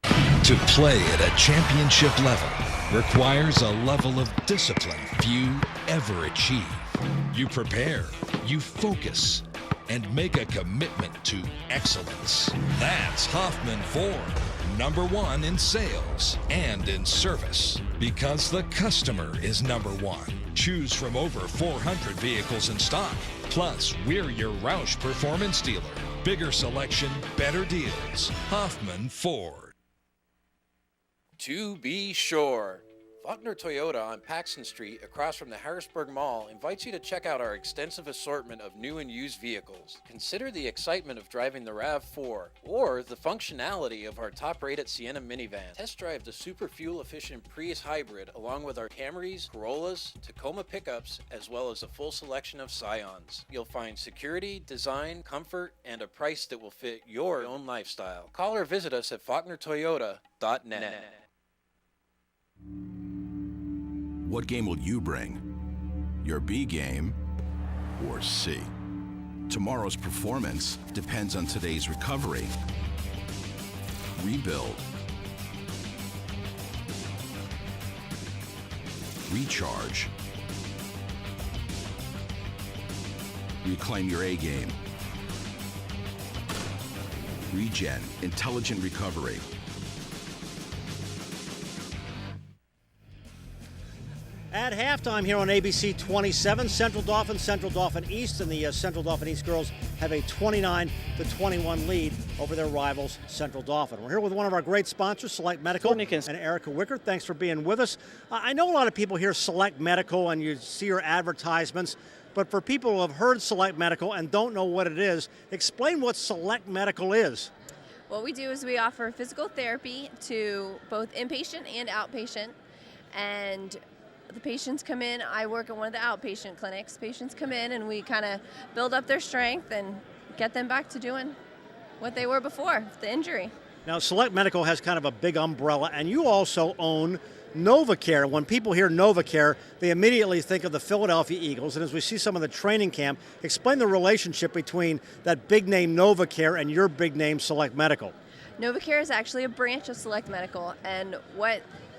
To play at a championship level requires a level of discipline few ever achieve. You prepare, you focus, and make a commitment to excellence. That's Hoffman Ford, #1 in sales and in service. Because the customer is #1. Choose from over 400 vehicles in stock. Plus, we're your Roush Performance dealer. Bigger selection, better deals. Hoffman Ford. To be sure, Faulkner Toyota on Paxton Street across from the Harrisburg Mall invites you to check out our extensive assortment of new and used vehicles. Consider the excitement of driving the RAV4 or the functionality of our top-rated Sienna minivan. Test drive the super fuel-efficient Prius hybrid along with our Camrys, Corollas, Tacoma pickups, as well as a full selection of Scions. You'll find security, design, comfort, and a price that will fit your own lifestyle. Call or visit us at faulknertoyota.net. What game will you bring? Your B game or C? Tomorrow's performance depends on today's recovery. Rebuild recharge. Reclaim your A game. Regen, intelligent recovery. At halftime here on ABC 27, Central Dauphin East, and the Central Dauphin East girls have a 29-21 lead over their rivals, Central Dauphin. We're here with one of our great sponsors, Select Medical, and Erica Wicker. Thanks for being with us. I know a lot of people hear Select Medical and you see your advertisements, but for people who have heard Select Medical and don't know what it is, explain what Select Medical is. What we do is we offer physical therapy to both inpatient and outpatient, and the patients come in. I work at one of the outpatient clinics. Patients come in and we kind of build up their strength and get them back to doing what they were before the injury. Now, Select Medical has kind of a big umbrella, and you also own NovaCare. When people hear NovaCare, they immediately think of the Philadelphia Eagles, and as we see some of the training camp, explain the relationship between that big name NovaCare and your big name Select Medical. NovaCare is actually a branch of Select Medical, and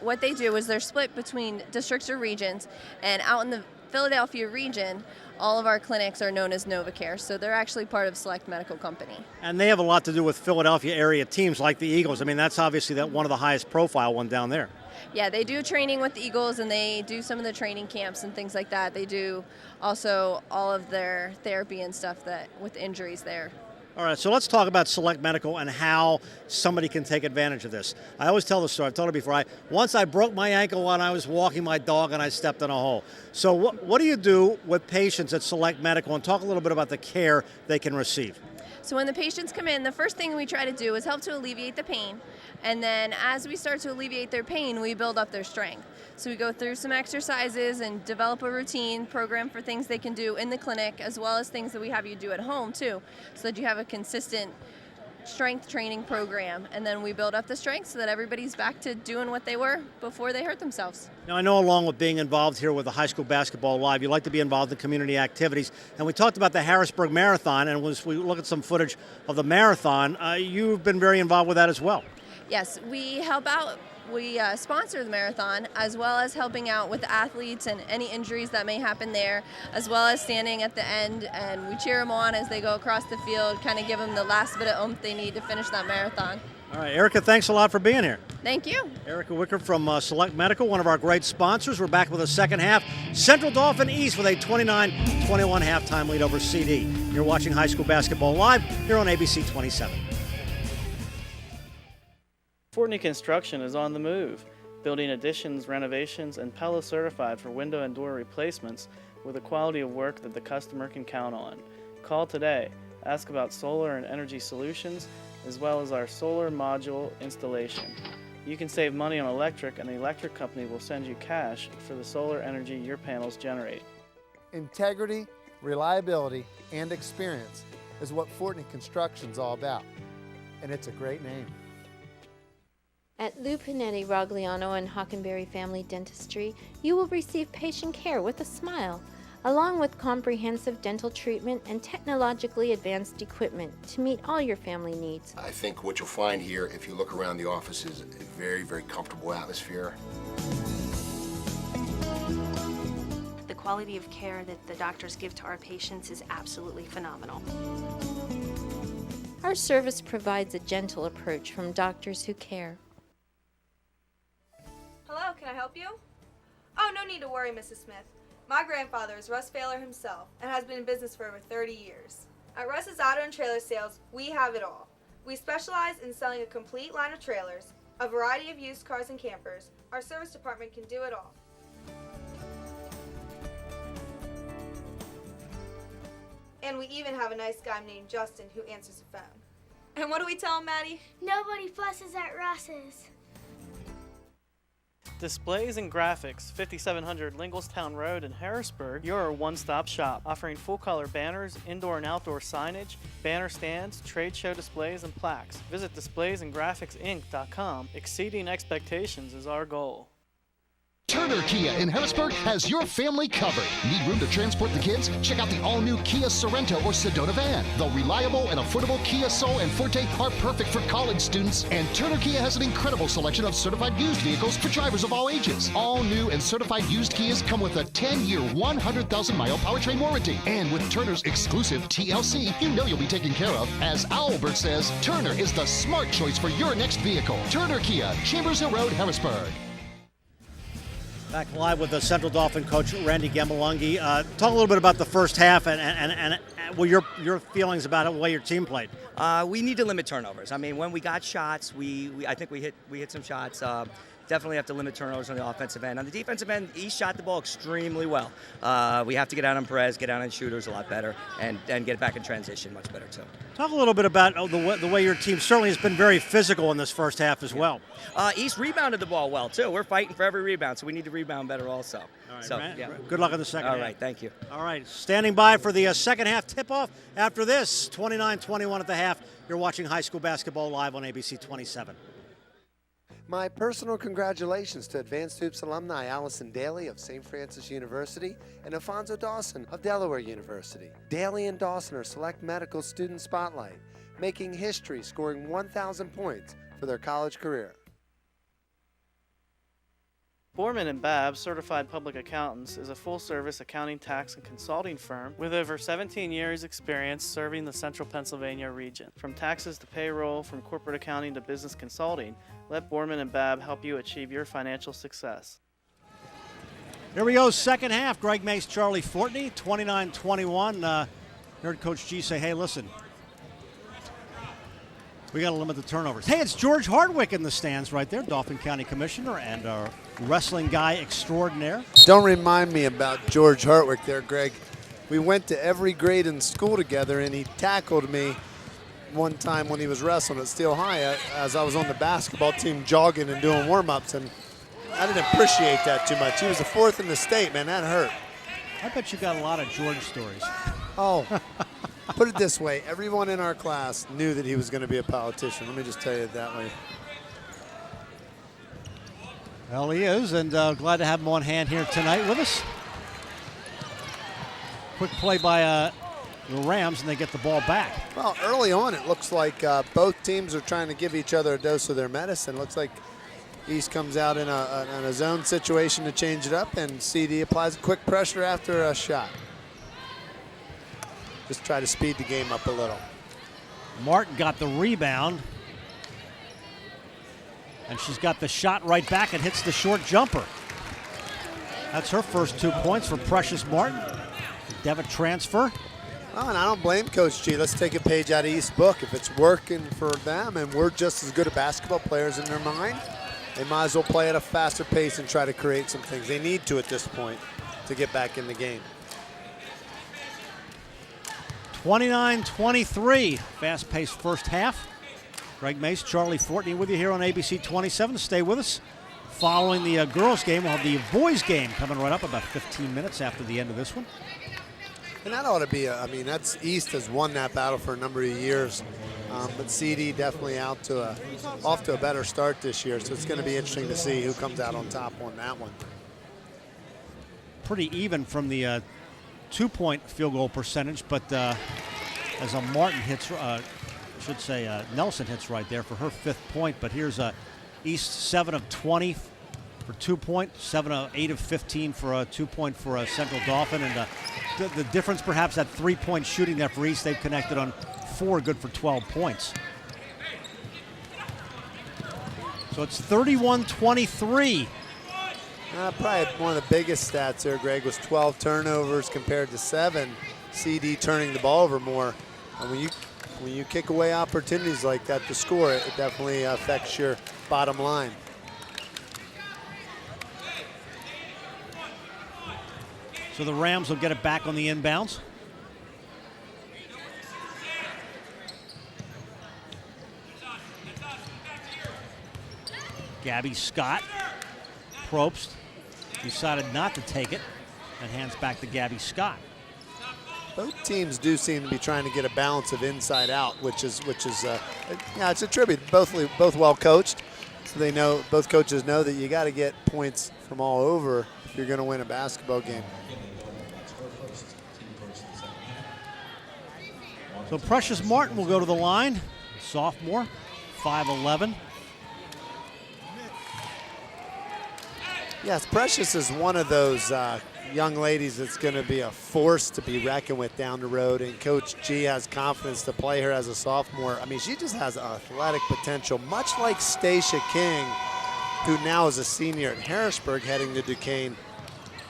what they do is they're split between districts or regions, and out in the Philadelphia region, all of our clinics are known as NovaCare, so they're actually part of Select Medical Company. And they have a lot to do with Philadelphia area teams like the Eagles. I mean, that's obviously one of the highest profile one down there. Yeah, they do training with the Eagles, and they do some of the training camps and things like that. They do also all of their therapy and stuff that with injuries there. All right, so let's talk about Select Medical and how somebody can take advantage of this. I always tell the story. I've told it before. Once I broke my ankle when I was walking my dog and I stepped in a hole. So what do you do with patients at Select Medical, and talk a little bit about the care they can receive? So when the patients come in, the first thing we try to do is help to alleviate the pain. And then as we start to alleviate their pain, we build up their strength. So we go through some exercises and develop a routine program for things they can do in the clinic, as well as things that we have you do at home too, so that you have a consistent strength training program. And then we build up the strength so that everybody's back to doing what they were before they hurt themselves. Now, I know along with being involved here with the High School Basketball Live, you like to be involved in community activities. And we talked about the Harrisburg Marathon, and as we look at some footage of the marathon, you've been very involved with that as well. Yes, we help out. We sponsor the marathon, as well as helping out with the athletes and any injuries that may happen there, as well as standing at the end, and we cheer them on as they go across the field, kind of give them the last bit of oomph they need to finish that marathon. All right, Erica, thanks a lot for being here. Thank you. Erica Wicker from Select Medical, one of our great sponsors. We're back with the second half. Central Dauphin East with a 29-21 halftime lead over CD. You're watching High School Basketball Live here on ABC 27. Fortney Construction is on the move, building additions, renovations, and Pella certified for window and door replacements with a quality of work that the customer can count on. Call today. Ask about solar and energy solutions, as well as our solar module installation. You can save money on electric, and the electric company will send you cash for the solar energy your panels generate. Integrity, reliability, and experience is what Fortney Construction's all about. And it's a great name. At Lou Panetti, Rogliano, and Hockenberry Family Dentistry, you will receive patient care with a smile, along with comprehensive dental treatment and technologically advanced equipment to meet all your family needs. I think what you'll find here, if you look around the office, is a very, very comfortable atmosphere. The quality of care that the doctors give to our patients is absolutely phenomenal. Our service provides a gentle approach from doctors who care. Hello, can I help you? Oh, no need to worry, Mrs. Smith. My grandfather is Russ Failer himself and has been in business for over 30 years. At Russ's Auto and Trailer Sales, we have it all. We specialize in selling a complete line of trailers, a variety of used cars and campers. Our service department can do it all. And we even have a nice guy named Justin who answers the phone. And what do we tell him, Maddie? Nobody fusses at Russ's. Displays and Graphics, 5700 Lingelstown Road in Harrisburg, your one-stop shop, offering full-color banners, indoor and outdoor signage, banner stands, trade show displays, and plaques. Visit displaysandgraphicsinc.com. Exceeding expectations is our goal. Turner Kia in Harrisburg has your family covered. Need room to transport the kids? Check out the all-new Kia Sorento or Sedona van. The reliable and affordable Kia Soul and Forte are perfect for college students, and Turner Kia has an incredible selection of certified used vehicles for drivers of all ages. All new and certified used Kias come with a 10-year, 100,000-mile powertrain warranty. And with Turner's exclusive TLC, you know you'll be taken care of. As Albert says, Turner is the smart choice for your next vehicle. Turner Kia, Chambers Hill Road, Harrisburg. Back live with the Central Dauphin coach Randy Gemmelungi. Talk a little bit about the first half and well, your feelings about it, the way your team played. We need to limit turnovers. I mean, when we got shots, I think we hit some shots. Definitely have to limit turnovers on the offensive end. On the defensive end, East shot the ball extremely well. We have to get out on Perez, get out on shooters a lot better, and get back in transition much better too. Talk a little bit about the way your team certainly has been very physical in this first half as well. East rebounded the ball well too. We're fighting for every rebound, so we need to rebound better also. All right, so, man. yeah. Good luck in the second half. All right, thank you. All right, standing by for the second half tip-off. After this, 29-21 at the half. You're watching high school basketball live on ABC 27. My personal congratulations to Advanced Hoops alumni Allison Daly of St. Francis University and Alfonso Dawson of Delaware University. Daly and Dawson are Select Medical Student Spotlight, making history, scoring 1,000 points for their college career. Borman & Babb Certified Public Accountants is a full-service accounting, tax, and consulting firm with over 17 years experience serving the central Pennsylvania region. From taxes to payroll, from corporate accounting to business consulting, let Borman & Babb help you achieve your financial success. Here we go, second half. Greg Mace, Charlie Fortney, 29-21. Heard Coach G say, hey, listen, we got to limit the turnovers. Hey, it's George Hardwick in the stands right there, Dauphin County Commissioner and our wrestling guy extraordinaire. Don't remind me about George Hardwick there, Greg. We went to every grade in school together, and he tackled me one time when he was wrestling at Steel High as I was on the basketball team jogging and doing warm-ups, and I didn't appreciate that too much. He was the fourth in the state, man. That hurt. I bet you got a lot of George stories. Oh. Put it this way, everyone in our class knew that he was going to be a politician. Let me just tell you it that way. Well, he is, and glad to have him on hand here tonight with us. Quick play by the Rams, and they get the ball back. Well, early on, it looks like both teams are trying to give each other a dose of their medicine. Looks like East comes out in a zone situation to change it up, and CD applies a quick pressure after a shot. Just try to speed the game up a little. Martin got the rebound. And she's got the shot right back and hits the short jumper. That's her first 2 points for Precious Martin. Devitt transfer. Oh, and I don't blame Coach G. Let's take a page out of East's book. If it's working for them and we're just as good at basketball players in their mind, they might as well play at a faster pace and try to create some things. They need to at this point to get back in the game. 29-23, fast-paced first half. Greg Mace, Charlie Fortney with you here on ABC 27. Stay with us. Following the girls' game, we'll have the boys' game coming right up about 15 minutes after the end of this one. And that ought to be, that's East has won that battle for a number of years. But CD definitely off to a better start this year. So it's going to be interesting to see who comes out on top on that one. Pretty even from the 2-point field goal percentage, but as a Martin hits, Nelson hits right there for her 5th point. But here's East 7 of 20 for 2-point, 7 of 8 of 15 for a 2-point for a Central Dauphin. And the difference perhaps that 3-point shooting there for East, they've connected on 4, good for 12 points. So it's 31-23. Probably one of the biggest stats there, Greg, was 12 turnovers compared to 7. CD turning the ball over more. And when you kick away opportunities like that to score, it definitely affects your bottom line. So the Rams will get it back on the inbounds. Gabby Scott. Probst decided not to take it and hands back to Gabby Scott. Both teams do seem to be trying to get a balance of inside out, which is it's a tribute. Both well coached. So they know, both coaches know that you got to get points from all over if you're going to win a basketball game. So Precious Martin will go to the line, sophomore, 5'11". Yes, Precious is one of those young ladies that's going to be a force to be reckoned with down the road, and Coach G has confidence to play her as a sophomore. I mean, she just has athletic potential, much like Stacia King, who now is a senior at Harrisburg heading to Duquesne,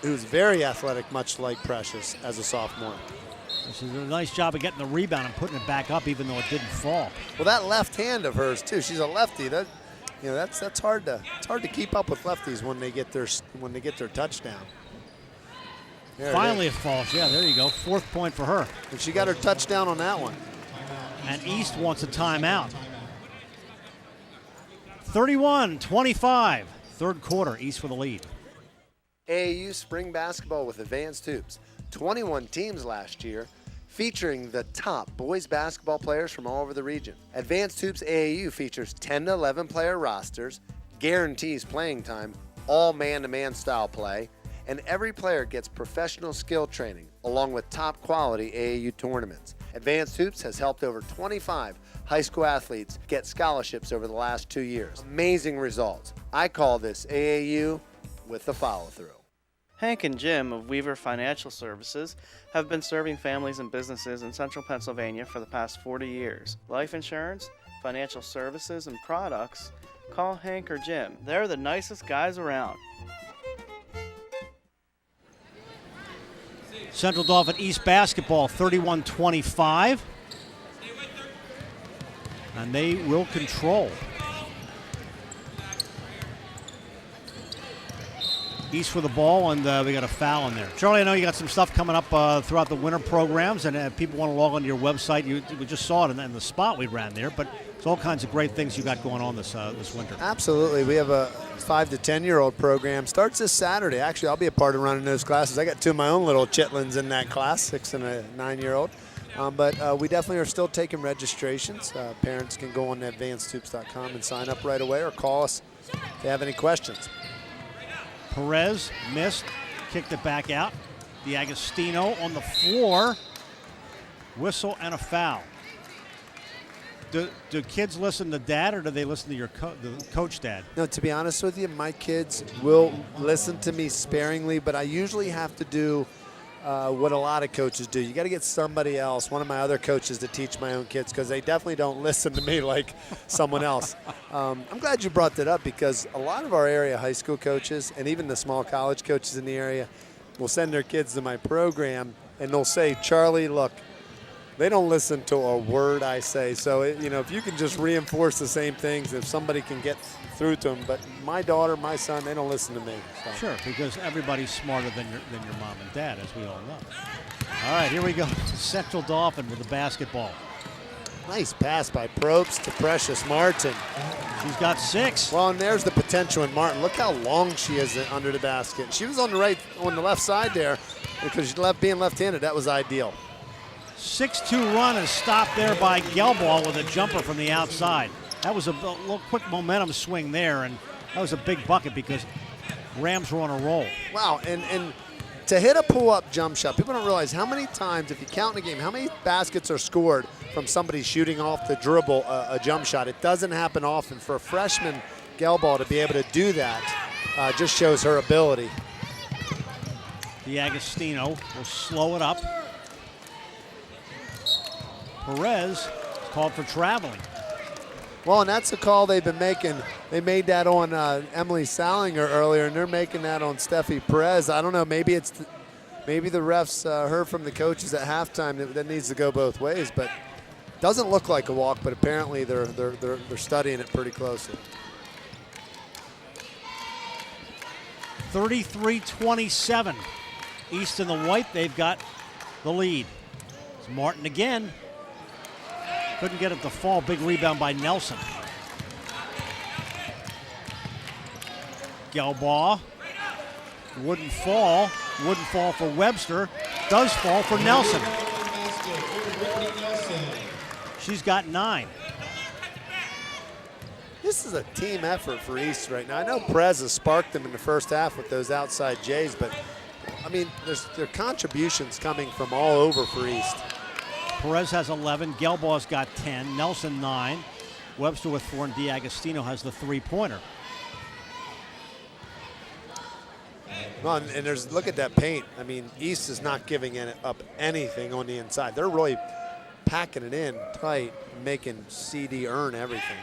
who's very athletic, much like Precious as a sophomore. She did a nice job of getting the rebound and putting it back up, even though it didn't fall. Well, that left hand of hers too. She's a lefty. That, you know, that's hard to keep up with lefties when they get their touchdown. There Finally it falls. Yeah, there you go. 4th point for her. And she got her touchdown on that one. And East wants a timeout. 31-25. 3rd quarter. East for the lead. AAU spring basketball with advanced hoops. 21 teams last year, featuring the top boys basketball players from all over the region. Advanced Hoops AAU features 10 to 11 player rosters, guarantees playing time, all man-to-man style play, and every player gets professional skill training, along with top quality AAU tournaments. Advanced Hoops has helped over 25 high school athletes get scholarships over the last 2 years. Amazing results. I call this AAU with the follow-through. Hank and Jim of Weaver Financial Services have been serving families and businesses in central Pennsylvania for the past 40 years. Life insurance, financial services, and products, call Hank or Jim. They're the nicest guys around. Central Dauphin East basketball, 31-25. And they will control. East for the ball, and we got a foul in there. Charlie, I know you got some stuff coming up throughout the winter programs, and people want to log onto your website. We just saw it in the spot we ran there, but it's all kinds of great things you got going on this winter. Absolutely. We have a 5 to 10-year-old program. Starts this Saturday. Actually, I'll be a part of running those classes. I got 2 of my own little chitlins in that class, 6 and a 9-year-old. But we definitely are still taking registrations. Parents can go on to advancedhoops.com and sign up right away, or call us if they have any questions. Perez missed, kicked it back out. D'Agostino on the floor. Whistle and a foul. Do kids listen to dad, or do they listen to your the coach dad? No, to be honest with you, my kids will listen to me sparingly, but I usually have to do what a lot of coaches do. You got to get somebody else, one of my other coaches, to teach my own kids, because they definitely don't listen to me like someone else. I'm glad you brought that up, because a lot of our area high school coaches and even the small college coaches in the area will send their kids to my program, and they'll say, Charlie, look, they don't listen to a word I say. So, if you can just reinforce the same things, if somebody can get through to them. But my daughter, my son, they don't listen to me. So. Sure, because everybody's smarter than your mom and dad, as we all know. All right, here we go. Central Dauphin with the basketball. Nice pass by Probst to Precious Martin. She's got 6. Well, and there's the potential in Martin. Look how long she is under the basket. She was on the left side there, because being left-handed, that was ideal. 6-2 run is stopped there by Gelbaugh with a jumper from the outside. That was a little quick momentum swing there, and that was a big bucket because Rams were on a roll. Wow, and to hit a pull-up jump shot, people don't realize how many times, if you count in a game, how many baskets are scored from somebody shooting off the dribble a jump shot. It doesn't happen often. For a freshman, Gelbaugh, to be able to do that just shows her ability. D'Agostino will slow it up. Perez called for traveling. Well, and that's a call they've been making. They made that on Emily Salinger earlier, and they're making that on Steffi Perez. I don't know. Maybe maybe the refs heard from the coaches at halftime that needs to go both ways, but doesn't look like a walk. But apparently they're studying it pretty closely. 33-27. East in the white. They've got the lead. It's Martin again. Couldn't get it to fall. Big rebound by Nelson. Gelbaugh. Wouldn't fall. Wouldn't fall for Webster. Does fall for Nelson. She's got 9. This is a team effort for East right now. I know Perez has sparked them in the first half with those outside Jays, but I mean, there are contributions coming from all over for East. Perez has 11, Gelbaugh's got 10, Nelson 9, Webster with 4, and D'Agostino has the three-pointer. Well, and look at that paint. I mean, East is not giving up anything on the inside. They're really packing it in tight, making CD earn everything.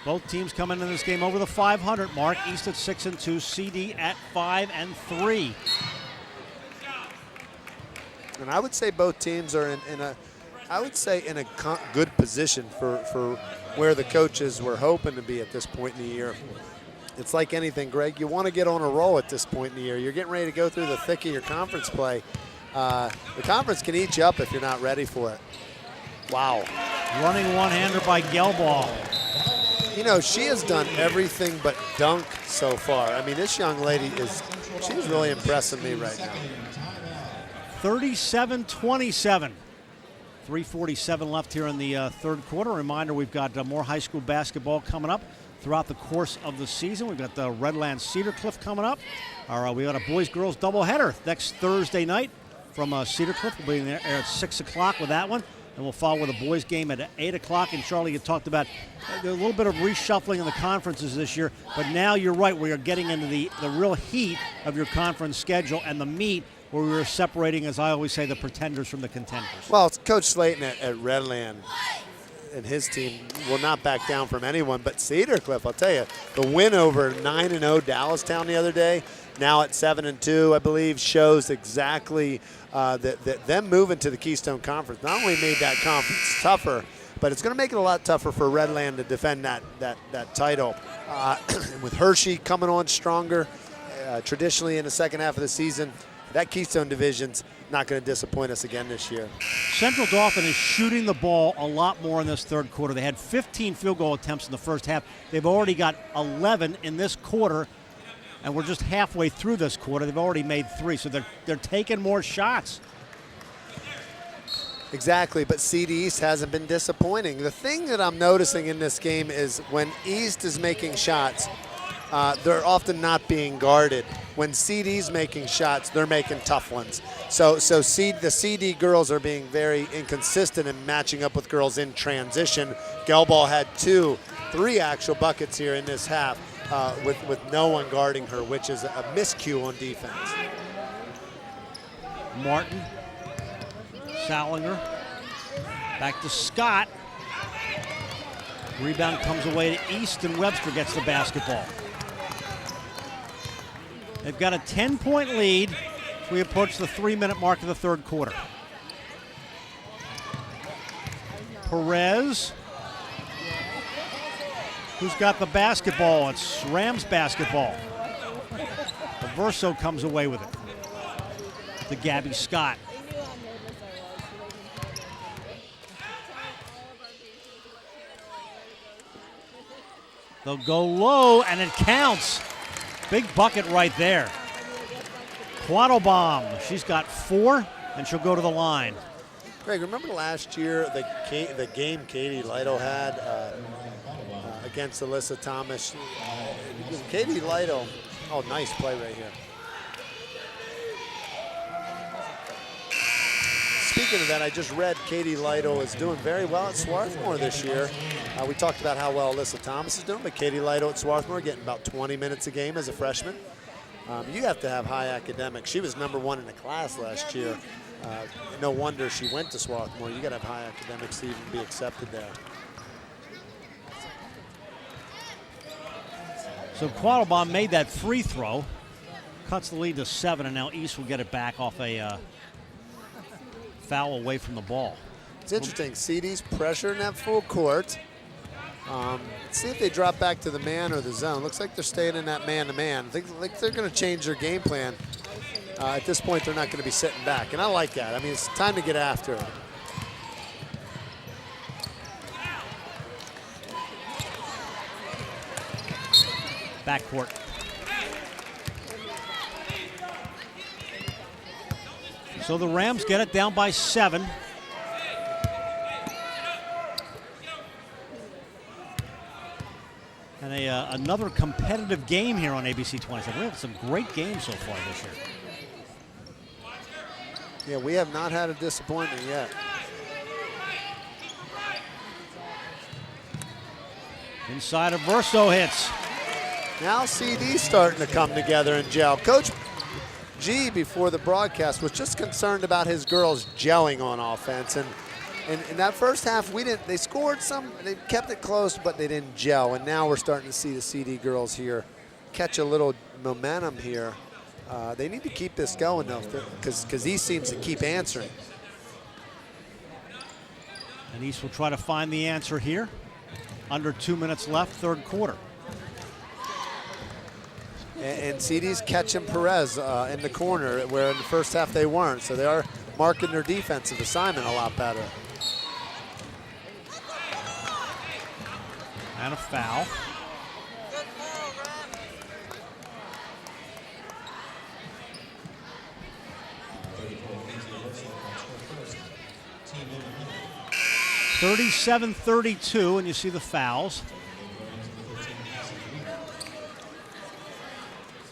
Both teams coming in this game over the 500 mark. East at 6-2, CD at 5-3. And I would say both teams are in a good position for where the coaches were hoping to be at this point in the year. It's like anything, Greg. You want to get on a roll at this point in the year. You're getting ready to go through the thick of your conference play. The conference can eat you up if you're not ready for it. Wow. Running one-hander by Gelbaugh. You know, she has done everything but dunk so far. I mean, this young lady she's really impressing me right now. 37-27. 3:47 left here in the third quarter. Reminder, we've got more high school basketball coming up throughout the course of the season. We've got the Redlands Cedar Cliff coming up. We got a boys-girls doubleheader next Thursday night from Cedar Cliff. We'll be there at 6 o'clock with that one. And we'll follow with a boys game at 8 o'clock. And Charlie, you talked about a little bit of reshuffling in the conferences this year. But now you're right, we are getting into the real heat of your conference schedule and the meat where we were separating, as I always say, the pretenders from the contenders. Well, it's Coach Slayton at Redland and his team will not back down from anyone but Cedar Cliff. I'll tell you, the win over 9-0 Dallastown the other day, now at 7-2, I believe, shows exactly that them moving to the Keystone Conference not only made that conference tougher, but it's going to make it a lot tougher for Redland to defend that title. With Hershey coming on stronger, traditionally in the second half of the season, that Keystone division's not going to disappoint us again this year. Central Dauphin is shooting the ball a lot more in this third quarter. They had 15 field goal attempts in the first half. They've already got 11 in this quarter, and we're just halfway through this quarter. They've already made 3, so they're taking more shots. Exactly, but CD East hasn't been disappointing. The thing that I'm noticing in this game is when East is making shots, they're often not being guarded. When CD's making shots, they're making tough ones. So the CD girls are being very inconsistent in matching up with girls in transition. Gelbaugh had 3 actual buckets here in this half with no one guarding her, which is a miscue on defense. Martin, Salinger, back to Scott. Rebound comes away to East, and Webster gets the basketball. They've got a 10-point lead as we approach the 3-minute mark of the third quarter. Perez, who's got the basketball? It's Rams basketball. Verso comes away with it to Gabby Scott. They'll go low, and it counts. Big bucket right there. Quattlebaum, she's got 4, and she'll go to the line. Greg, remember last year the game Katie Lytle had against Alyssa Thomas? Katie Lytle, oh, nice play right here. Speaking of that, I just read Katie Lytle is doing very well at Swarthmore this year. We talked about how well Alyssa Thomas is doing, but Katie Lytle at Swarthmore getting about 20 minutes a game as a freshman. You have to have high academics. She was #1 in the class last year. No wonder she went to Swarthmore. You got to have high academics to even be accepted there. So Quattlebaum made that free throw, cuts the lead to 7, and now East will get it back off a foul away from the ball. It's interesting. CD's pressuring that full court. Let's see if they drop back to the man or the zone. Looks like they're staying in that man-to-man. I think they're going to change their game plan. At this point, they're not going to be sitting back, and I like that. I mean, it's time to get after it. Backcourt. So the Rams get it down by 7. And another competitive game here on ABC 27. We have some great games so far this year. Yeah, we have not had a disappointment yet. Inside of Verso hits. Now CD's starting to come together and gel. Coach G, before the broadcast, was just concerned about his girls gelling on offense. And in that first half, they scored some, they kept it close, but they didn't gel. And now we're starting to see the CD girls here catch a little momentum here. They need to keep this going, though, because he seems to keep answering. And East will try to find the answer here. Under 2 minutes left, third quarter. And CD's catching Perez in the corner, where in the first half they weren't. So they are marking their defensive assignment a lot better. And a foul. (37-32), and you see the fouls.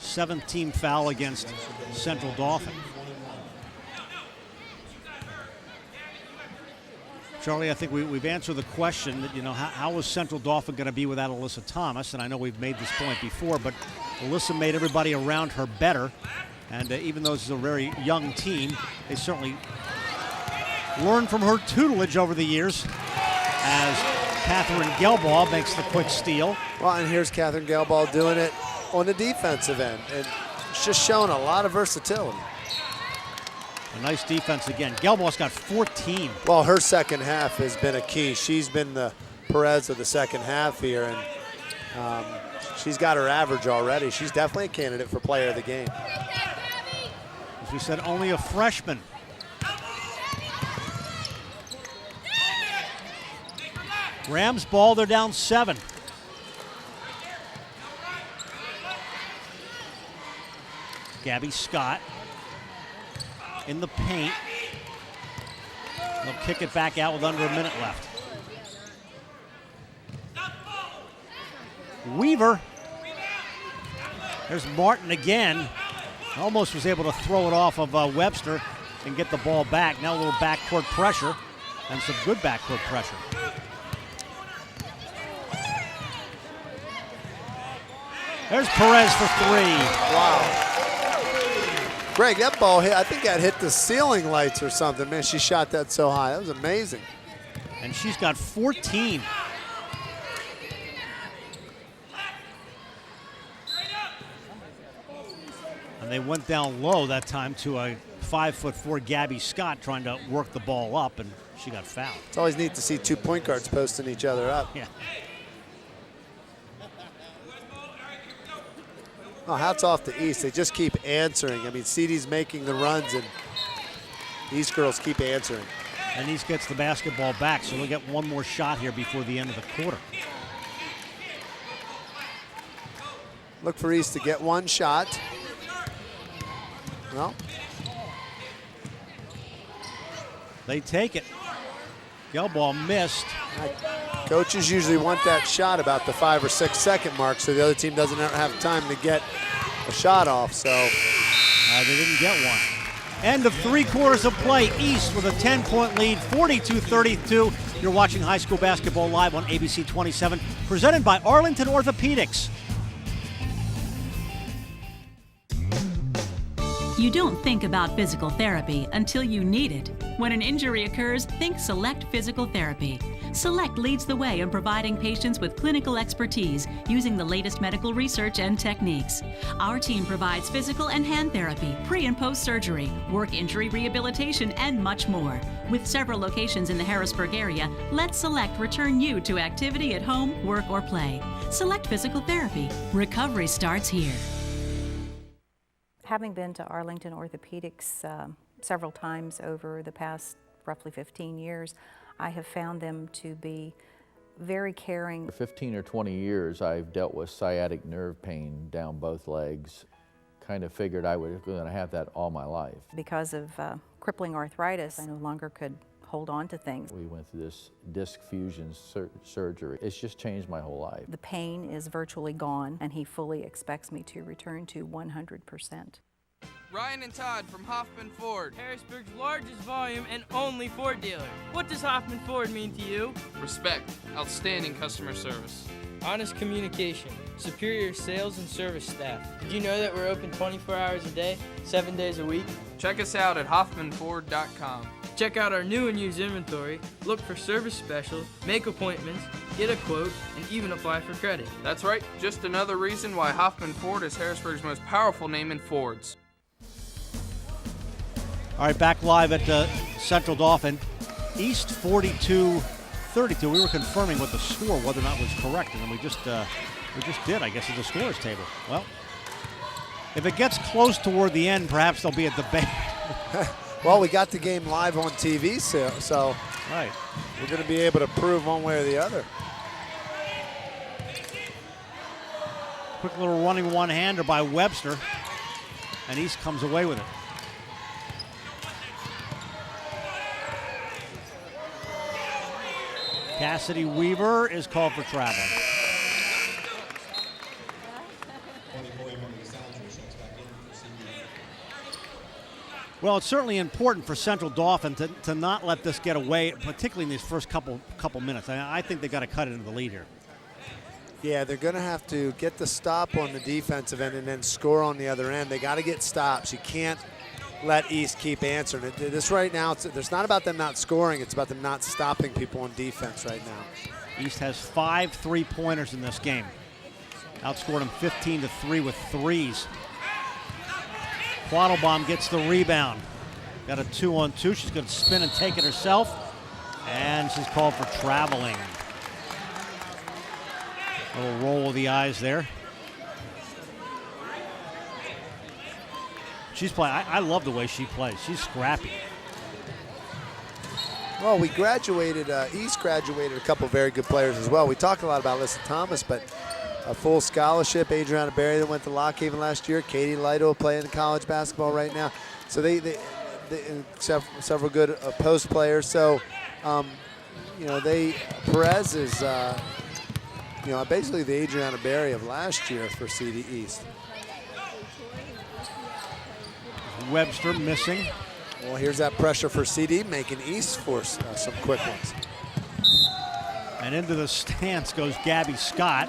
7th-team foul against Central Dauphin. Charlie, I think we've answered the question that, how is Central Dauphin going to be without Alyssa Thomas? And I know we've made this point before, but Alyssa made everybody around her better. And even though this is a very young team, they certainly learned from her tutelage over the years, as Catherine Gelbaugh makes the quick steal. Well, and here's Catherine Gelbaugh doing it on the defensive end. And it's just showing a lot of versatility. A nice defense again. Gelbaugh's got 14. Well, her second half has been a key. She's been the Perez of the second half here, and she's got her average already. She's definitely a candidate for player of the game. As we said, only a freshman. Rams ball, they're down 7. Gabby Scott in the paint. They'll kick it back out with under a minute left. Weaver. There's Martin again. Almost was able to throw it off of Webster and get the ball back. Now a little backcourt pressure, and some good backcourt pressure. There's Perez for 3. Wow. Greg, that ball hit, I think that hit the ceiling lights or something. Man, she shot that so high. That was amazing. And she's got 14. And they went down low that time to a 5'4" Gabby Scott trying to work the ball up, and she got fouled. It's always neat to see 2 point guards posting each other up. Yeah. Oh, hats off to East. They just keep answering. I mean, CD's making the runs, and these girls keep answering. And East gets the basketball back, so they'll get one more shot here before the end of the quarter. Look for East to get one shot. Well, they take it. Gelbaugh missed. Coaches usually want that shot about the 5 or 6 second mark, so the other team doesn't have time to get a shot off. So they didn't get one. End of 3 quarters of play. East with a 10-point lead, 42-32. You're watching high school basketball live on ABC 27, presented by Arlington Orthopedics. You don't think about physical therapy until you need it. When an injury occurs, think Select Physical Therapy. Select leads the way in providing patients with clinical expertise using the latest medical research and techniques. Our team provides physical and hand therapy, pre- and post-surgery, work injury rehabilitation, and much more. With several locations in the Harrisburg area, let Select return you to activity at home, work, or play. Select Physical Therapy. Recovery starts here. Having been to Arlington Orthopedics several times over the past roughly 15 years, I have found them to be very caring. For 15 or 20 years, I've dealt with sciatic nerve pain down both legs. Kind of figured I was going to have that all my life. Because of crippling arthritis, I no longer could hold on to things. We went through this disc fusion surgery. It's just changed my whole life. The pain is virtually gone, and he fully expects me to return to 100%. Ryan and Todd from Hoffman Ford, Harrisburg's largest volume and only Ford dealer. What does Hoffman Ford mean to you? Respect, outstanding customer service, honest communication, superior sales and service staff. Did you know that we're open 24 hours a day, 7 days a week? Check us out at HoffmanFord.com. Check out our new and used inventory, look for service specials, make appointments, get a quote, and even apply for credit. That's right, just another reason why Hoffman Ford is Harrisburg's most powerful name in Fords. All right, back live at Central Dauphin. East 42-32. We were confirming what the score, whether or not it was correct, and then we just did, I guess, at the scorers table. Well, if it gets close toward the end, perhaps there'll be a debate. Well, we got the game live on TV, so right, we're going to be able to prove one way or the other. Quick little running one-hander by Webster, and East comes away with it. Cassidy Weaver is called for travel. Well, it's certainly important for Central Dauphin to not let this get away, particularly in these first couple minutes. I think they've got to cut it into the lead here. Yeah, they're going to have to get the stop on the defensive end and then score on the other end. They got to get stops. You can't let East keep answering it. This right now, it's not about them not scoring. It's about them not stopping people on defense right now. East has 5 3-pointers in this game. Outscored them 15-3 with threes. Quattlebaum gets the rebound. Got a 2-on-2. She's going to spin and take it herself. And she's called for traveling. A little roll of the eyes there. She's playing. I love the way she plays. She's scrappy. Well, we graduated, East graduated a couple very good players as well. We talked a lot about Alyssa Thomas, but a full scholarship. Adriana Berry that went to Lockhaven last year. Katie Lytle playing college basketball right now. So they several good post players. So, Perez is, basically the Adriana Berry of last year for CD East. Webster missing. Well, here's that pressure for CD, making East force some quick ones. And into the stance goes Gabby Scott.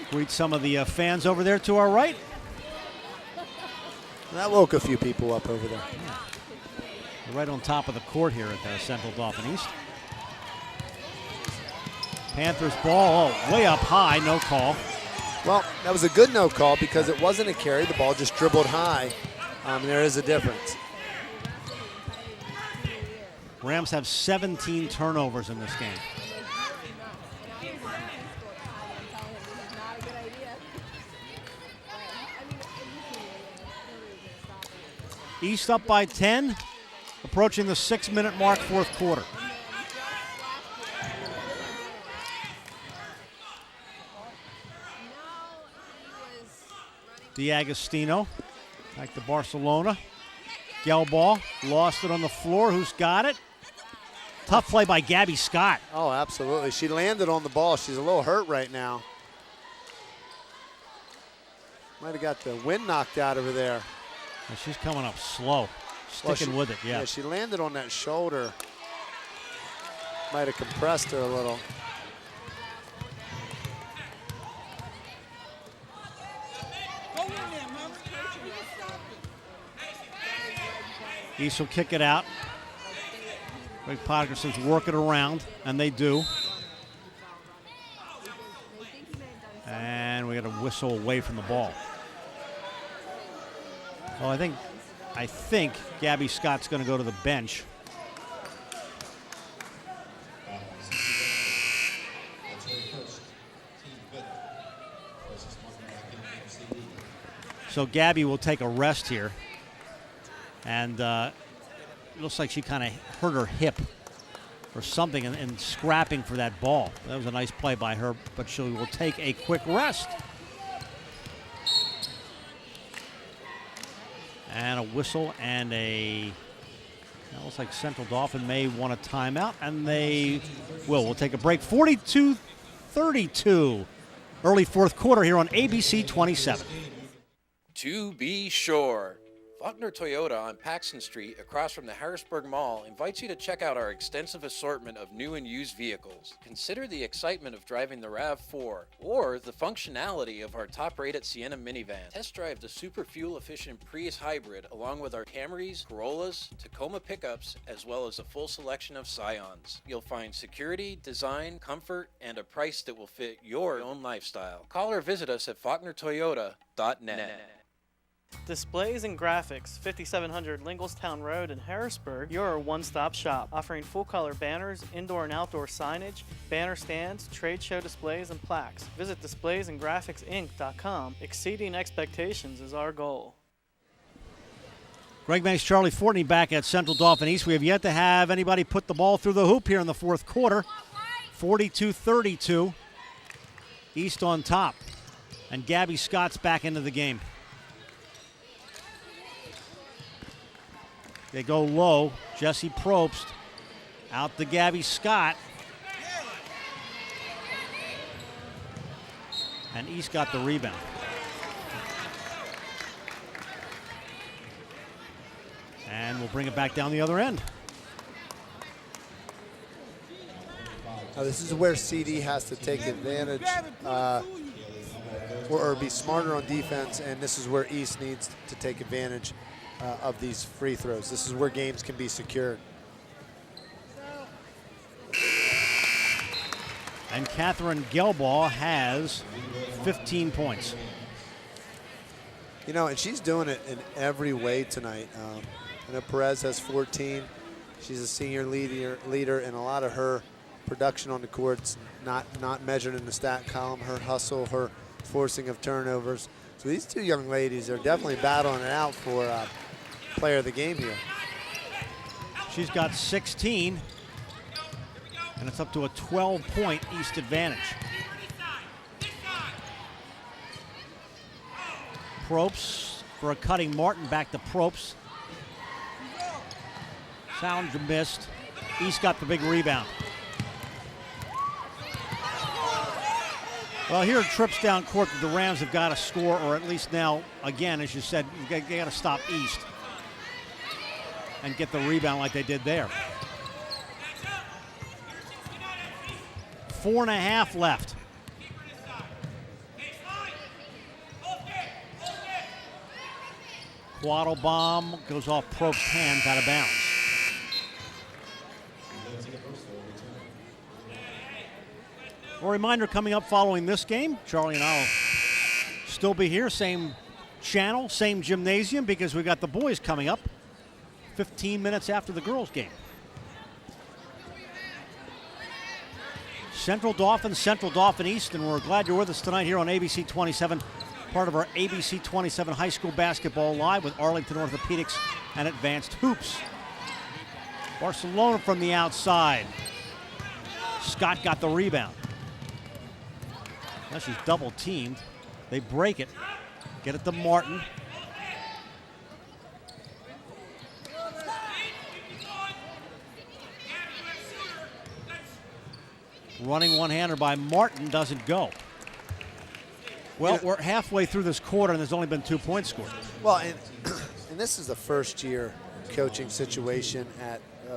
Greet some of the fans over there to our right. That woke a few people up over there. Yeah. We're right on top of the court here at Central Dauphin East. Panthers ball, way up high, no call. Well, that was a good no call because it wasn't a carry. The ball just dribbled high. There is a difference. Rams have 17 turnovers in this game. East up by 10, approaching the 6-minute mark, fourth quarter. DiAgostino back to Barcelona. Gelball lost it on the floor. Who's got it? Tough play by Gabby Scott. Oh, absolutely. She landed on the ball. She's a little hurt right now. Might have got the wind knocked out of her there. Well, she's coming up slow, sticking with it, yeah. Yeah, she landed on that shoulder. Might have compressed her a little. East will kick it out. Greg Potterson's working around, and they do. And we got a whistle away from the ball. Well, I think Gabby Scott's going to go to the bench. So Gabby will take a rest here. And it looks like she kind of hurt her hip or something in scrapping for that ball. That was a nice play by her, but she will take a quick rest. And a whistle and a Now looks like Central Dauphin may want a timeout, and they will. We'll take a break. 42-32. Early fourth quarter here on ABC 27. To be sure, Faulkner Toyota on Paxton Street across from the Harrisburg Mall invites you to check out our extensive assortment of new and used vehicles. Consider the excitement of driving the RAV4 or the functionality of our top-rated Sienna minivan. Test drive the super fuel-efficient Prius hybrid along with our Camrys, Corollas, Tacoma pickups, as well as a full selection of Scions. You'll find security, design, comfort, and a price that will fit your own lifestyle. Call or visit us at faulknertoyota.net. Displays and Graphics, 5700 Lingelstown Road in Harrisburg, your one-stop shop, offering full-color banners, indoor and outdoor signage, banner stands, trade show displays, and plaques. Visit displaysandgraphicsinc.com. Exceeding expectations is our goal. Greg Mays, Charlie Fortney back at Central Dauphin East. We have yet to have anybody put the ball through the hoop here in the fourth quarter. 42-32. East on top. And Gabby Scott's back into the game. They go low. Jesse Probst out to Gabby Scott. And East got the rebound. And we'll bring it back down the other end. Now this is where CD has to take advantage or be smarter on defense, and this is where East needs to take advantage of these free throws. This is where games can be secured. And Catherine Gelbaugh has 15 points. You know, and she's doing it in every way tonight. I know Perez has 14. She's a senior leader, and a lot of her production on the court's not measured in the stat column. Her hustle, her forcing of turnovers. So these two young ladies are definitely battling it out for player of the game here. She's got 16, and it's up to a 12-point East advantage. Probst for a cutting Martin, back to Probst. Salinger missed. East got the big rebound. Well, here trips down court that the Rams have got to score, or at least now, again, as you said, they got to stop East and get the rebound like they did there. 4.5 left. Quaddle bomb goes off Probst's hands, out of bounds. A reminder coming up following this game, Charlie and I will still be here, same channel, same gymnasium, because we've got the boys coming up 15 minutes after the girls' game. Central Dauphin East, and we're glad you're with us tonight here on ABC 27, part of our ABC 27 High School Basketball Live with Arlington Orthopedics and Advanced Hoops. Barcelona from the outside. Scott got the rebound. Now she's double teamed. They break it. Get it to Martin. Running one-hander by Martin doesn't go. Well, we're halfway through this quarter, and there's only been 2 points scored. Well, and this is the first year coaching situation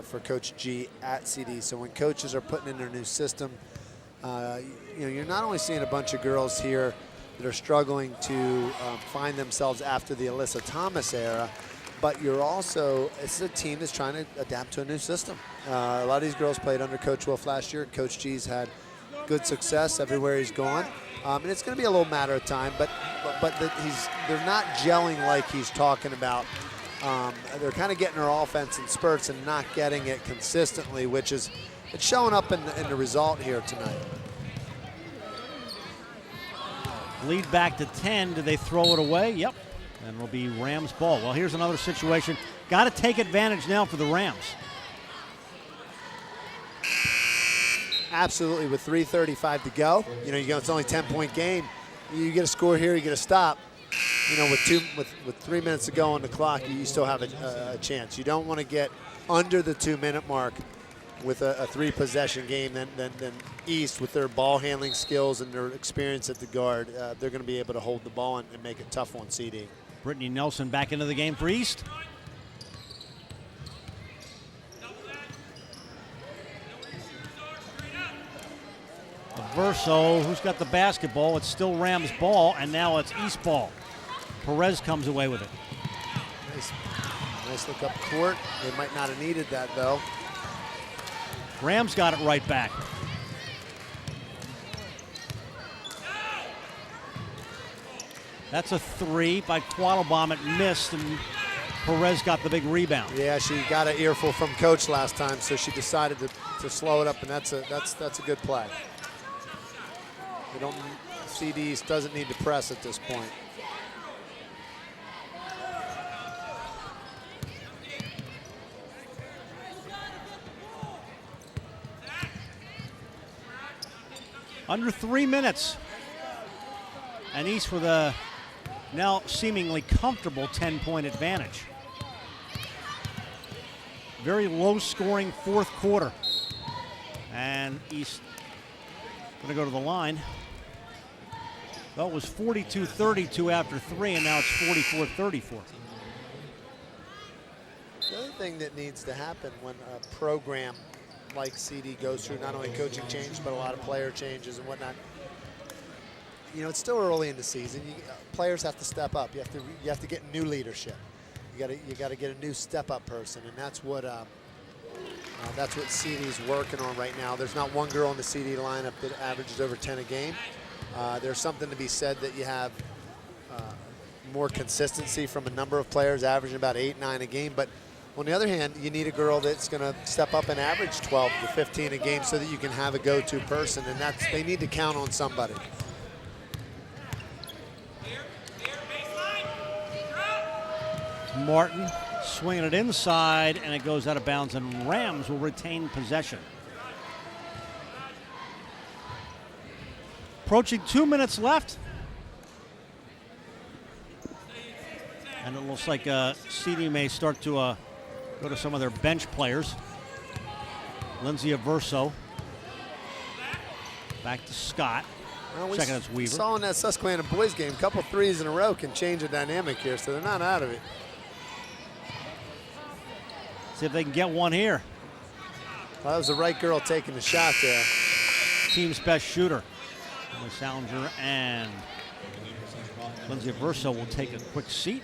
for Coach G at CD. So when coaches are putting in their new system, you're not only seeing a bunch of girls here that are struggling to find themselves after the Alyssa Thomas era, but you're also, it's a team that's trying to adapt to a new system. A lot of these girls played under Coach Wolf last year. Coach G's had good success everywhere he's gone. And it's going to be a little matter of time, but they're not gelling like he's talking about. They're kind of getting their offense in spurts and not getting it consistently, which is it's showing up in the result here tonight. Lead back to 10. Do they throw it away? Yep. And it'll be Rams ball. Well, here's another situation. Got to take advantage now for the Rams. Absolutely, with 3:35 to go. It's only a 10-point game. You get a score here, you get a stop. With 3 minutes to go on the clock, you still have a chance. You don't want to get under the 2-minute mark with a 3-possession game, then East, with their ball handling skills and their experience at the guard, they're going to be able to hold the ball and make it tough on CD. Brittany Nelson back into the game for East. Verso, who's got the basketball? It's still Rams ball, and now it's East ball. Perez comes away with it. Nice look up court. They might not have needed that, though. Rams got it right back. That's a 3 by Quattlebaum. It missed, and Perez got the big rebound. Yeah, she got an earful from coach last time, so she decided to slow it up, and that's a good play. CD East doesn't need to press at this point. Under 3 minutes. And East with a now seemingly comfortable 10-point advantage. Very low-scoring fourth quarter. And East going to go to the line. Well, it was 42-32 after 3, and now it's 44-34. The other thing that needs to happen when a program like CD goes through not only coaching change, but a lot of player changes and whatnot, it's still early in the season. Players have to step up. You have to get new leadership. You got to get a new step-up person, and that's what CD's working on right now. There's not one girl in the CD lineup that averages over 10 a game. There's something to be said that you have more consistency from a number of players, averaging about 8, 9 a game. But on the other hand, you need a girl that's going to step up and average 12 to 15 a game so that you can have a go-to person, and they need to count on somebody. Martin swinging it inside, and it goes out of bounds, and Rams will retain possession. Approaching 2 minutes left. And it looks like CD may start to go to some of their bench players. Lindsay Averso. Back to Scott. Well, Second, it's Weaver. Saw in that Susquehanna boys game, a couple threes in a row can change the dynamic here, so they're not out of it. See if they can get one here. Well, that was the right girl taking the shot there. Team's best shooter. Emily Salinger and Lindsay Averso will take a quick seat.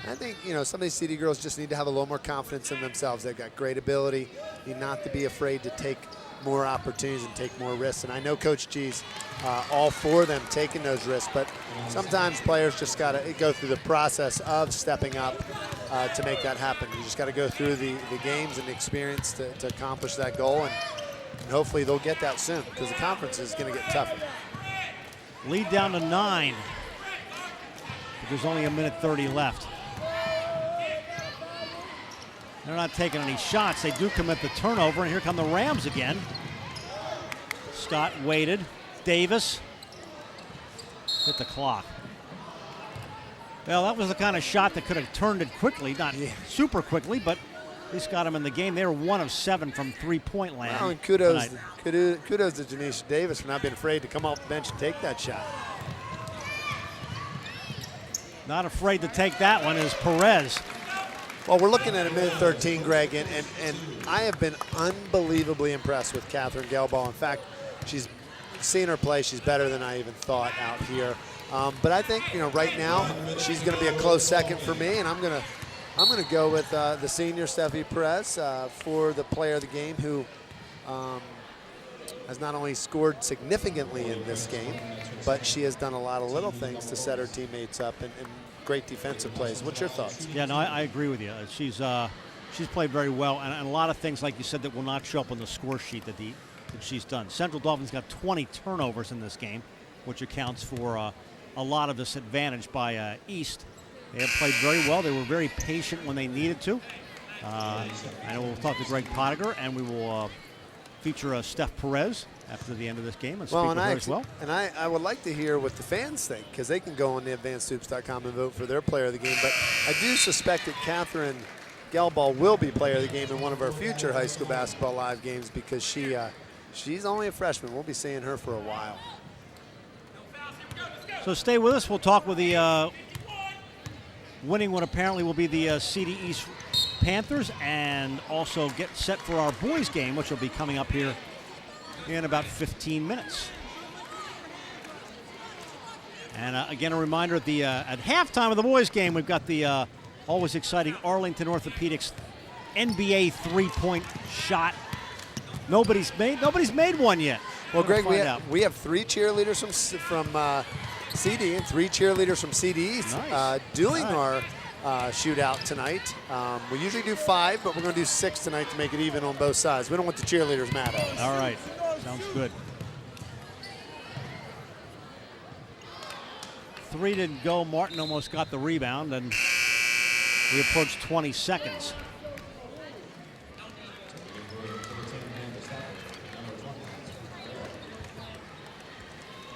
I think, some of these CD girls just need to have a little more confidence in themselves. They've got great ability. Need not to be afraid to take more opportunities and take more risks. And I know Coach G's all for them taking those risks, but sometimes players just got to go through the process of stepping up to make that happen. You just got to go through the games and the experience to accomplish that goal, and hopefully they'll get that soon because the conference is going to get tougher. Lead down to 9. But there's only 1:30 left. They're not taking any shots. They do commit the turnover, and here come the Rams again. Scott waited. Davis hit the clock. Well, that was the kind of shot that could have turned it quickly. Not super quickly, but at least got him in the game. They were 1 of 7 from three-point land. Well, and kudos to Janisha Davis for not being afraid to come off the bench and take that shot. Not afraid to take that one is Perez. Well, we're looking at a mid-13, Greg, and I have been unbelievably impressed with Catherine Gelbaugh. In fact, she's seen her play. She's better than I even thought out here. But I think, right now she's going to be a close second for me, and I'm going to go with the senior Steffi Perez for the player of the game, who has not only scored significantly in this game, but she has done a lot of little things to set her teammates up and great defensive plays. What's your thoughts? Yeah, no, I agree with you. She's played very well, and a lot of things, like you said, that will not show up on the score sheet that she's done. Central Dauphin's got 20 turnovers in this game, which accounts for a lot of this advantage by East. They have played very well. They were very patient when they needed to. I know we'll talk to Greg Pottinger, and we will feature Steph Perez after the end of this game and speak with her as well. And I would like to hear what the fans think, because they can go on the advancedhoops.com and vote for their player of the game. But I do suspect that Catherine Gelball will be player of the game in one of our future high school basketball live games because she's only a freshman. We'll be seeing her for a while. So stay with us. We'll talk with the winning what apparently will be the CD East Panthers, and also get set for our boys game, which will be coming up here in about 15 minutes. And again, a reminder at halftime of the boys game, we've got the always exciting Arlington Orthopedics NBA three-point shot. Nobody's made one yet. Well, Greg, we have 3 cheerleaders from CD and 3 cheerleaders from CD East doing our shootout tonight. We usually do 5, but we're going to do 6 tonight to make it even on both sides. We don't want the cheerleaders mad at us. All right, sounds good. 3 didn't go. Martin almost got the rebound, and we approached 20 seconds.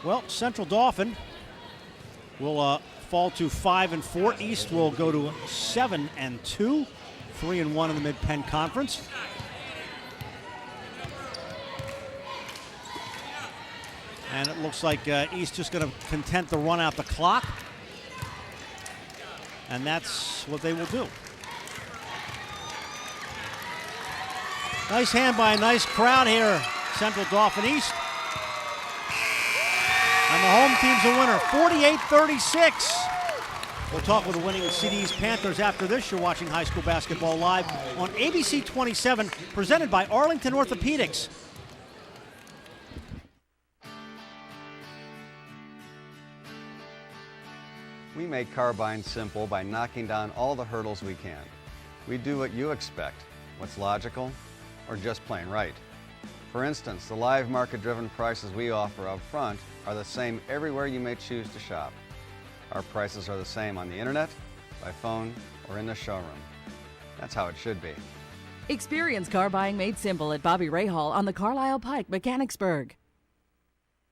Well, Central Dauphin will fall to 5-4. East will go to 7-2, 3-1 in the Mid-Penn Conference. And it looks like East just going to content to run out the clock. And that's what they will do. Nice hand by a nice crowd here, Central Dauphin East. And the home team's a winner, 48-36. We'll talk with the winning CD East Panthers after this. You're watching High School Basketball Live on ABC 27, presented by Arlington Orthopedics. We make Carbine simple by knocking down all the hurdles we can. We do what you expect, what's logical, or just plain right. For instance, the live market-driven prices we offer up front are the same everywhere you may choose to shop. Our prices are the same on the internet, by phone, or in the showroom. That's how it should be. Experience car buying made simple at Bobby Ray Hall on the Carlisle Pike, Mechanicsburg.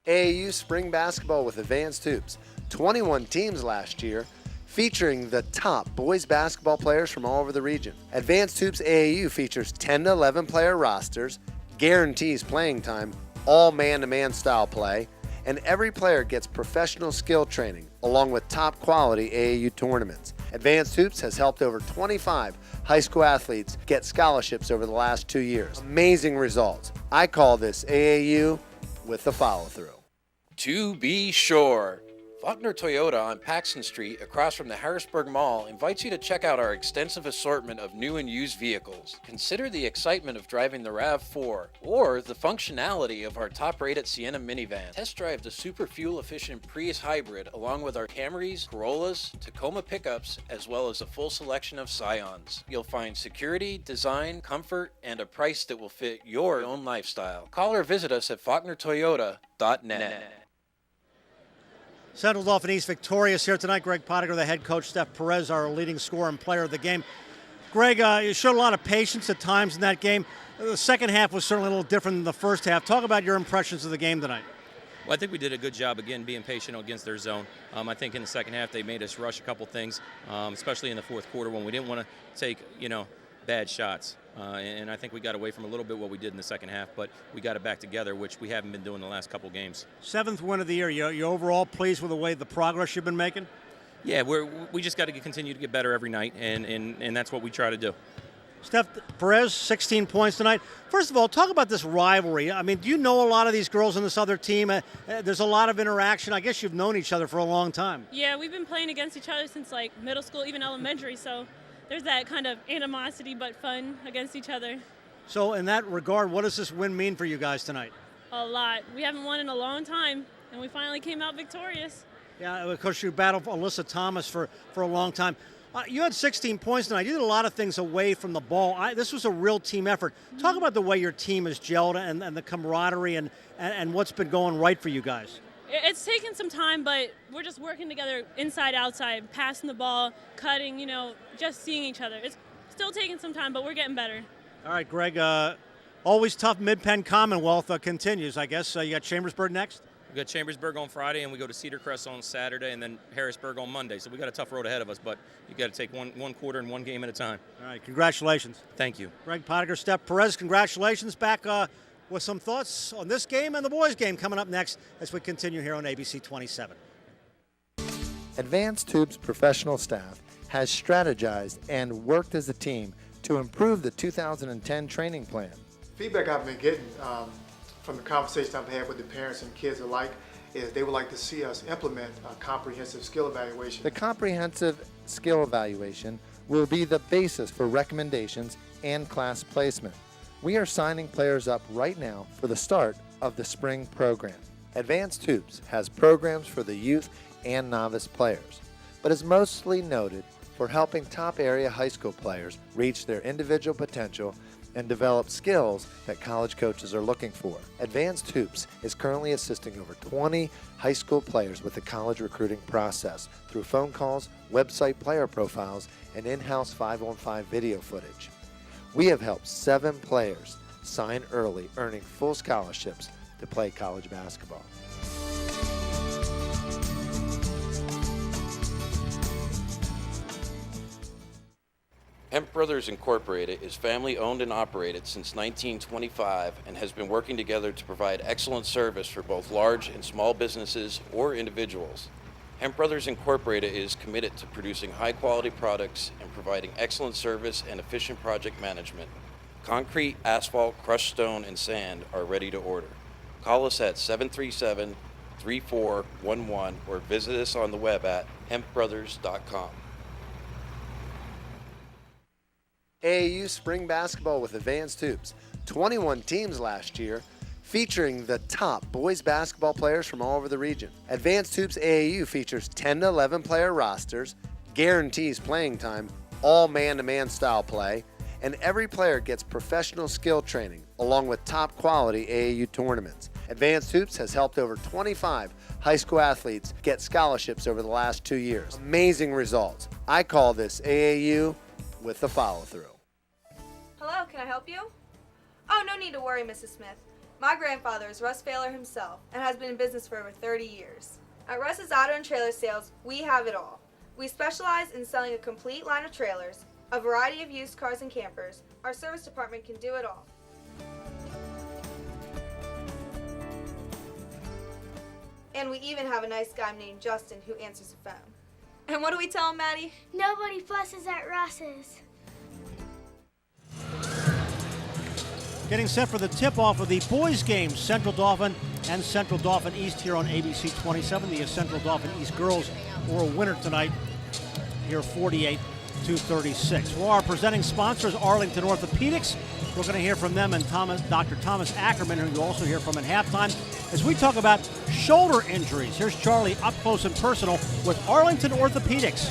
AAU spring basketball with advanced hoops. 21 teams last year, featuring the top boys basketball players from all over the region. Advanced Hoops AAU features 10 to 11 player rosters, guarantees playing time, all man-to-man style play, and every player gets professional skill training, along with top quality AAU tournaments. Advanced Hoops has helped over 25 high school athletes get scholarships over the last 2 years. Amazing results. I call this AAU with the follow-through. To be sure, Faulkner Toyota on Paxton Street across from the Harrisburg Mall invites you to check out our extensive assortment of new and used vehicles. Consider the excitement of driving the RAV4 or the functionality of our top-rated Sienna minivan. Test drive the super fuel-efficient Prius hybrid along with our Camrys, Corollas, Tacoma pickups, as well as a full selection of Scions. You'll find security, design, comfort, and a price that will fit your own lifestyle. Call or visit us at faulknertoyota.net. Central Dauphin East victorious here tonight. Greg Pottinger, the head coach, Steph Perez, our leading scorer and player of the game. Greg, you showed a lot of patience at times in that game. The second half was certainly a little different than the first half. Talk about your impressions of the game tonight. Well, I think we did a good job, again, being patient against their zone. I think in the second half they made us rush a couple things, especially in the fourth quarter when we didn't want to take, bad shots. And I think we got away from a little bit what we did in the second half, but we got it back together, which we haven't been doing the last couple games. 7th win of the year. You overall pleased with the progress you've been making? Yeah, we just got to continue to get better every night, and that's what we try to do. Steph Perez, 16 points tonight. First of all, talk about this rivalry. I mean, do you know a lot of these girls on this other team? There's a lot of interaction. I guess you've known each other for a long time. Yeah, we've been playing against each other since middle school, even elementary, so there's that kind of animosity but fun against each other. So in that regard, what does this win mean for you guys tonight? A lot. We haven't won in a long time, and we finally came out victorious. Yeah, of course you battled Alyssa Thomas for a long time. You had 16 points tonight. You did a lot of things away from the ball. This was a real team effort. Talk about the way your team has gelled and the camaraderie and what's been going right for you guys. It's taken some time, but we're just working together inside, outside, passing the ball, cutting, just seeing each other. It's still taking some time, but we're getting better. All right, Greg, always tough Mid-Penn Commonwealth continues, I guess. You got Chambersburg next? We We got Chambersburg on Friday, and we go to Cedar Crest on Saturday, and then Harrisburg on Monday. So we got a tough road ahead of us, but you got to take one quarter and one game at a time. All right, congratulations. Thank you. Greg Pottinger, Steph Perez, congratulations. Back with some thoughts on this game and the boys' game coming up next as we continue here on ABC 27. Advanced Tubes professional staff has strategized and worked as a team to improve the 2010 training plan. Feedback I've been getting from the conversation I've had with the parents and kids alike is they would like to see us implement a comprehensive skill evaluation. The comprehensive skill evaluation will be the basis for recommendations and class placement. We are signing players up right now for the start of the spring program. Advanced Tubes has programs for the youth and novice players, but is mostly noted for helping top area high school players reach their individual potential and develop skills that college coaches are looking for. Advanced Hoops is currently assisting over 20 high school players with the college recruiting process through phone calls, website player profiles, and in-house 5-on-5 video footage. We have helped 7 players sign early, earning full scholarships to play college basketball. Hemp Brothers Incorporated is family owned and operated since 1925 and has been working together to provide excellent service for both large and small businesses or individuals. Hemp Brothers Incorporated is committed to producing high quality products and providing excellent service and efficient project management. Concrete, asphalt, crushed stone, and sand are ready to order. Call us at 737-3411 or visit us on the web at hempbrothers.com. AAU spring basketball with Advanced Hoops. 21 teams last year, featuring the top boys basketball players from all over the region. Advanced Hoops AAU features 10 to 11 player rosters, guarantees playing time, all man-to-man style play, and every player gets professional skill training along with top quality AAU tournaments. Advanced Hoops has helped over 25 high school athletes get scholarships over the last 2 years. Amazing results. I call this AAU with the follow-through. Hello, can I help you? Oh, no need to worry, Mrs. Smith. My grandfather is Russ Failer himself and has been in business for over 30 years. At Russ's Auto and Trailer Sales, we have it all. We specialize in selling a complete line of trailers, a variety of used cars and campers. Our service department can do it all. And we even have a nice guy named Justin who answers the phone. And what do we tell him, Maddie? Nobody fusses at Russ's. Getting set for the tip-off of the boys' game, Central Dauphin and Central Dauphin East here on ABC 27. The Central Dauphin East girls were a winner tonight here 48-36. For our presenting sponsors, Arlington Orthopedics, we're going to hear from them and Dr. Thomas Ackerman, who you'll also hear from at halftime, as we talk about shoulder injuries. Here's Charlie up close and personal with Arlington Orthopedics.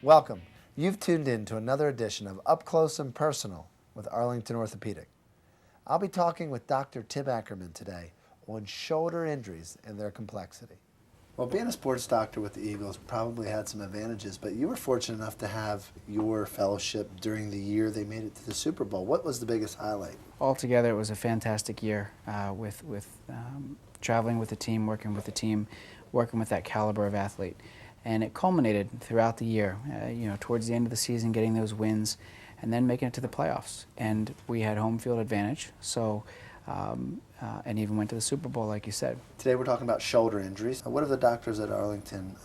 Welcome. You've tuned in to another edition of Up Close and Personal with Arlington Orthopedic. I'll be talking with Dr. Tim Ackerman today on shoulder injuries and their complexity. Well, being a sports doctor with the Eagles probably had some advantages, but you were fortunate enough to have your fellowship during the year they made it to the Super Bowl. What was the biggest highlight? Altogether, it was a fantastic year with traveling with the team, working with that caliber of athlete. And it culminated throughout the year, towards the end of the season, getting those wins and then making it to the playoffs. And we had home field advantage, and even went to the Super Bowl, like you said. Today we're talking about shoulder injuries. What have the doctors at Arlington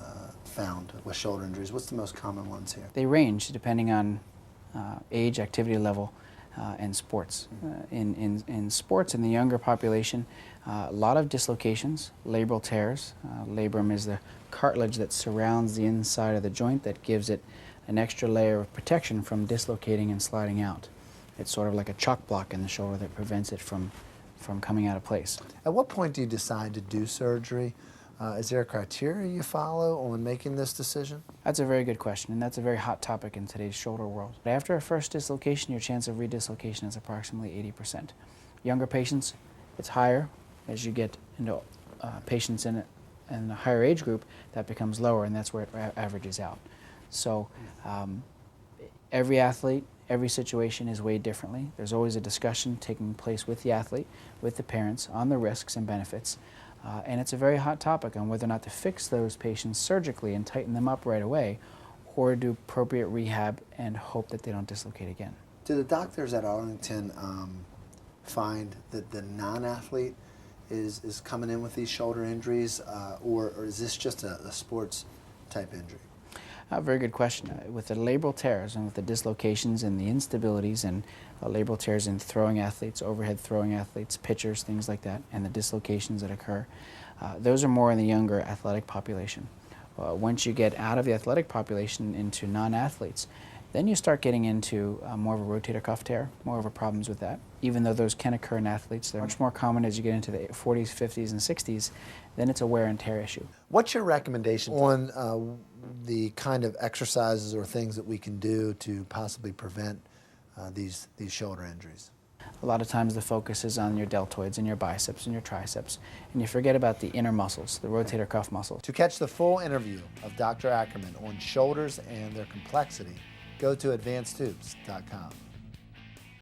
found with shoulder injuries? What's the most common ones here? They range depending on age, activity level, and sports. In sports, in the younger population, a lot of dislocations, labral tears. Labrum is the cartilage that surrounds the inside of the joint that gives it an extra layer of protection from dislocating and sliding out. It's sort of like a chalk block in the shoulder that prevents it from coming out of place. At what point do you decide to do surgery? Is there a criteria you follow on making this decision? That's a very good question, and that's a very hot topic in today's shoulder world. After a first dislocation, your chance of redislocation is approximately 80%. Younger patients, it's higher as you get into patients in in the higher age group, that becomes lower, and that's where it averages out. So every athlete, every situation is weighed differently. There's always a discussion taking place with the athlete, with the parents, on the risks and benefits. And it's a very hot topic on whether or not to fix those patients surgically and tighten them up right away, or do appropriate rehab and hope that they don't dislocate again. Do the doctors at Arlington find that the non-athlete is coming in with these shoulder injuries, or is this just a sports type injury? Very good question. With the labral tears and with the dislocations and the instabilities and labral tears in throwing athletes, overhead throwing athletes, pitchers, things like that, and the dislocations that occur, those are more in the younger athletic population. Once you get out of the athletic population into non-athletes, then you start getting into more of a rotator cuff tear, more of a problems with that. Even though those can occur in athletes, they're much more common as you get into the 40s, 50s, and 60s, then it's a wear and tear issue. What's your recommendation on the kind of exercises or things that we can do to possibly prevent these shoulder injuries? A lot of times the focus is on your deltoids and your biceps and your triceps, and you forget about the inner muscles, the rotator cuff muscle. To catch the full interview of Dr. Ackerman on shoulders and their complexity, go to advancedtubes.com.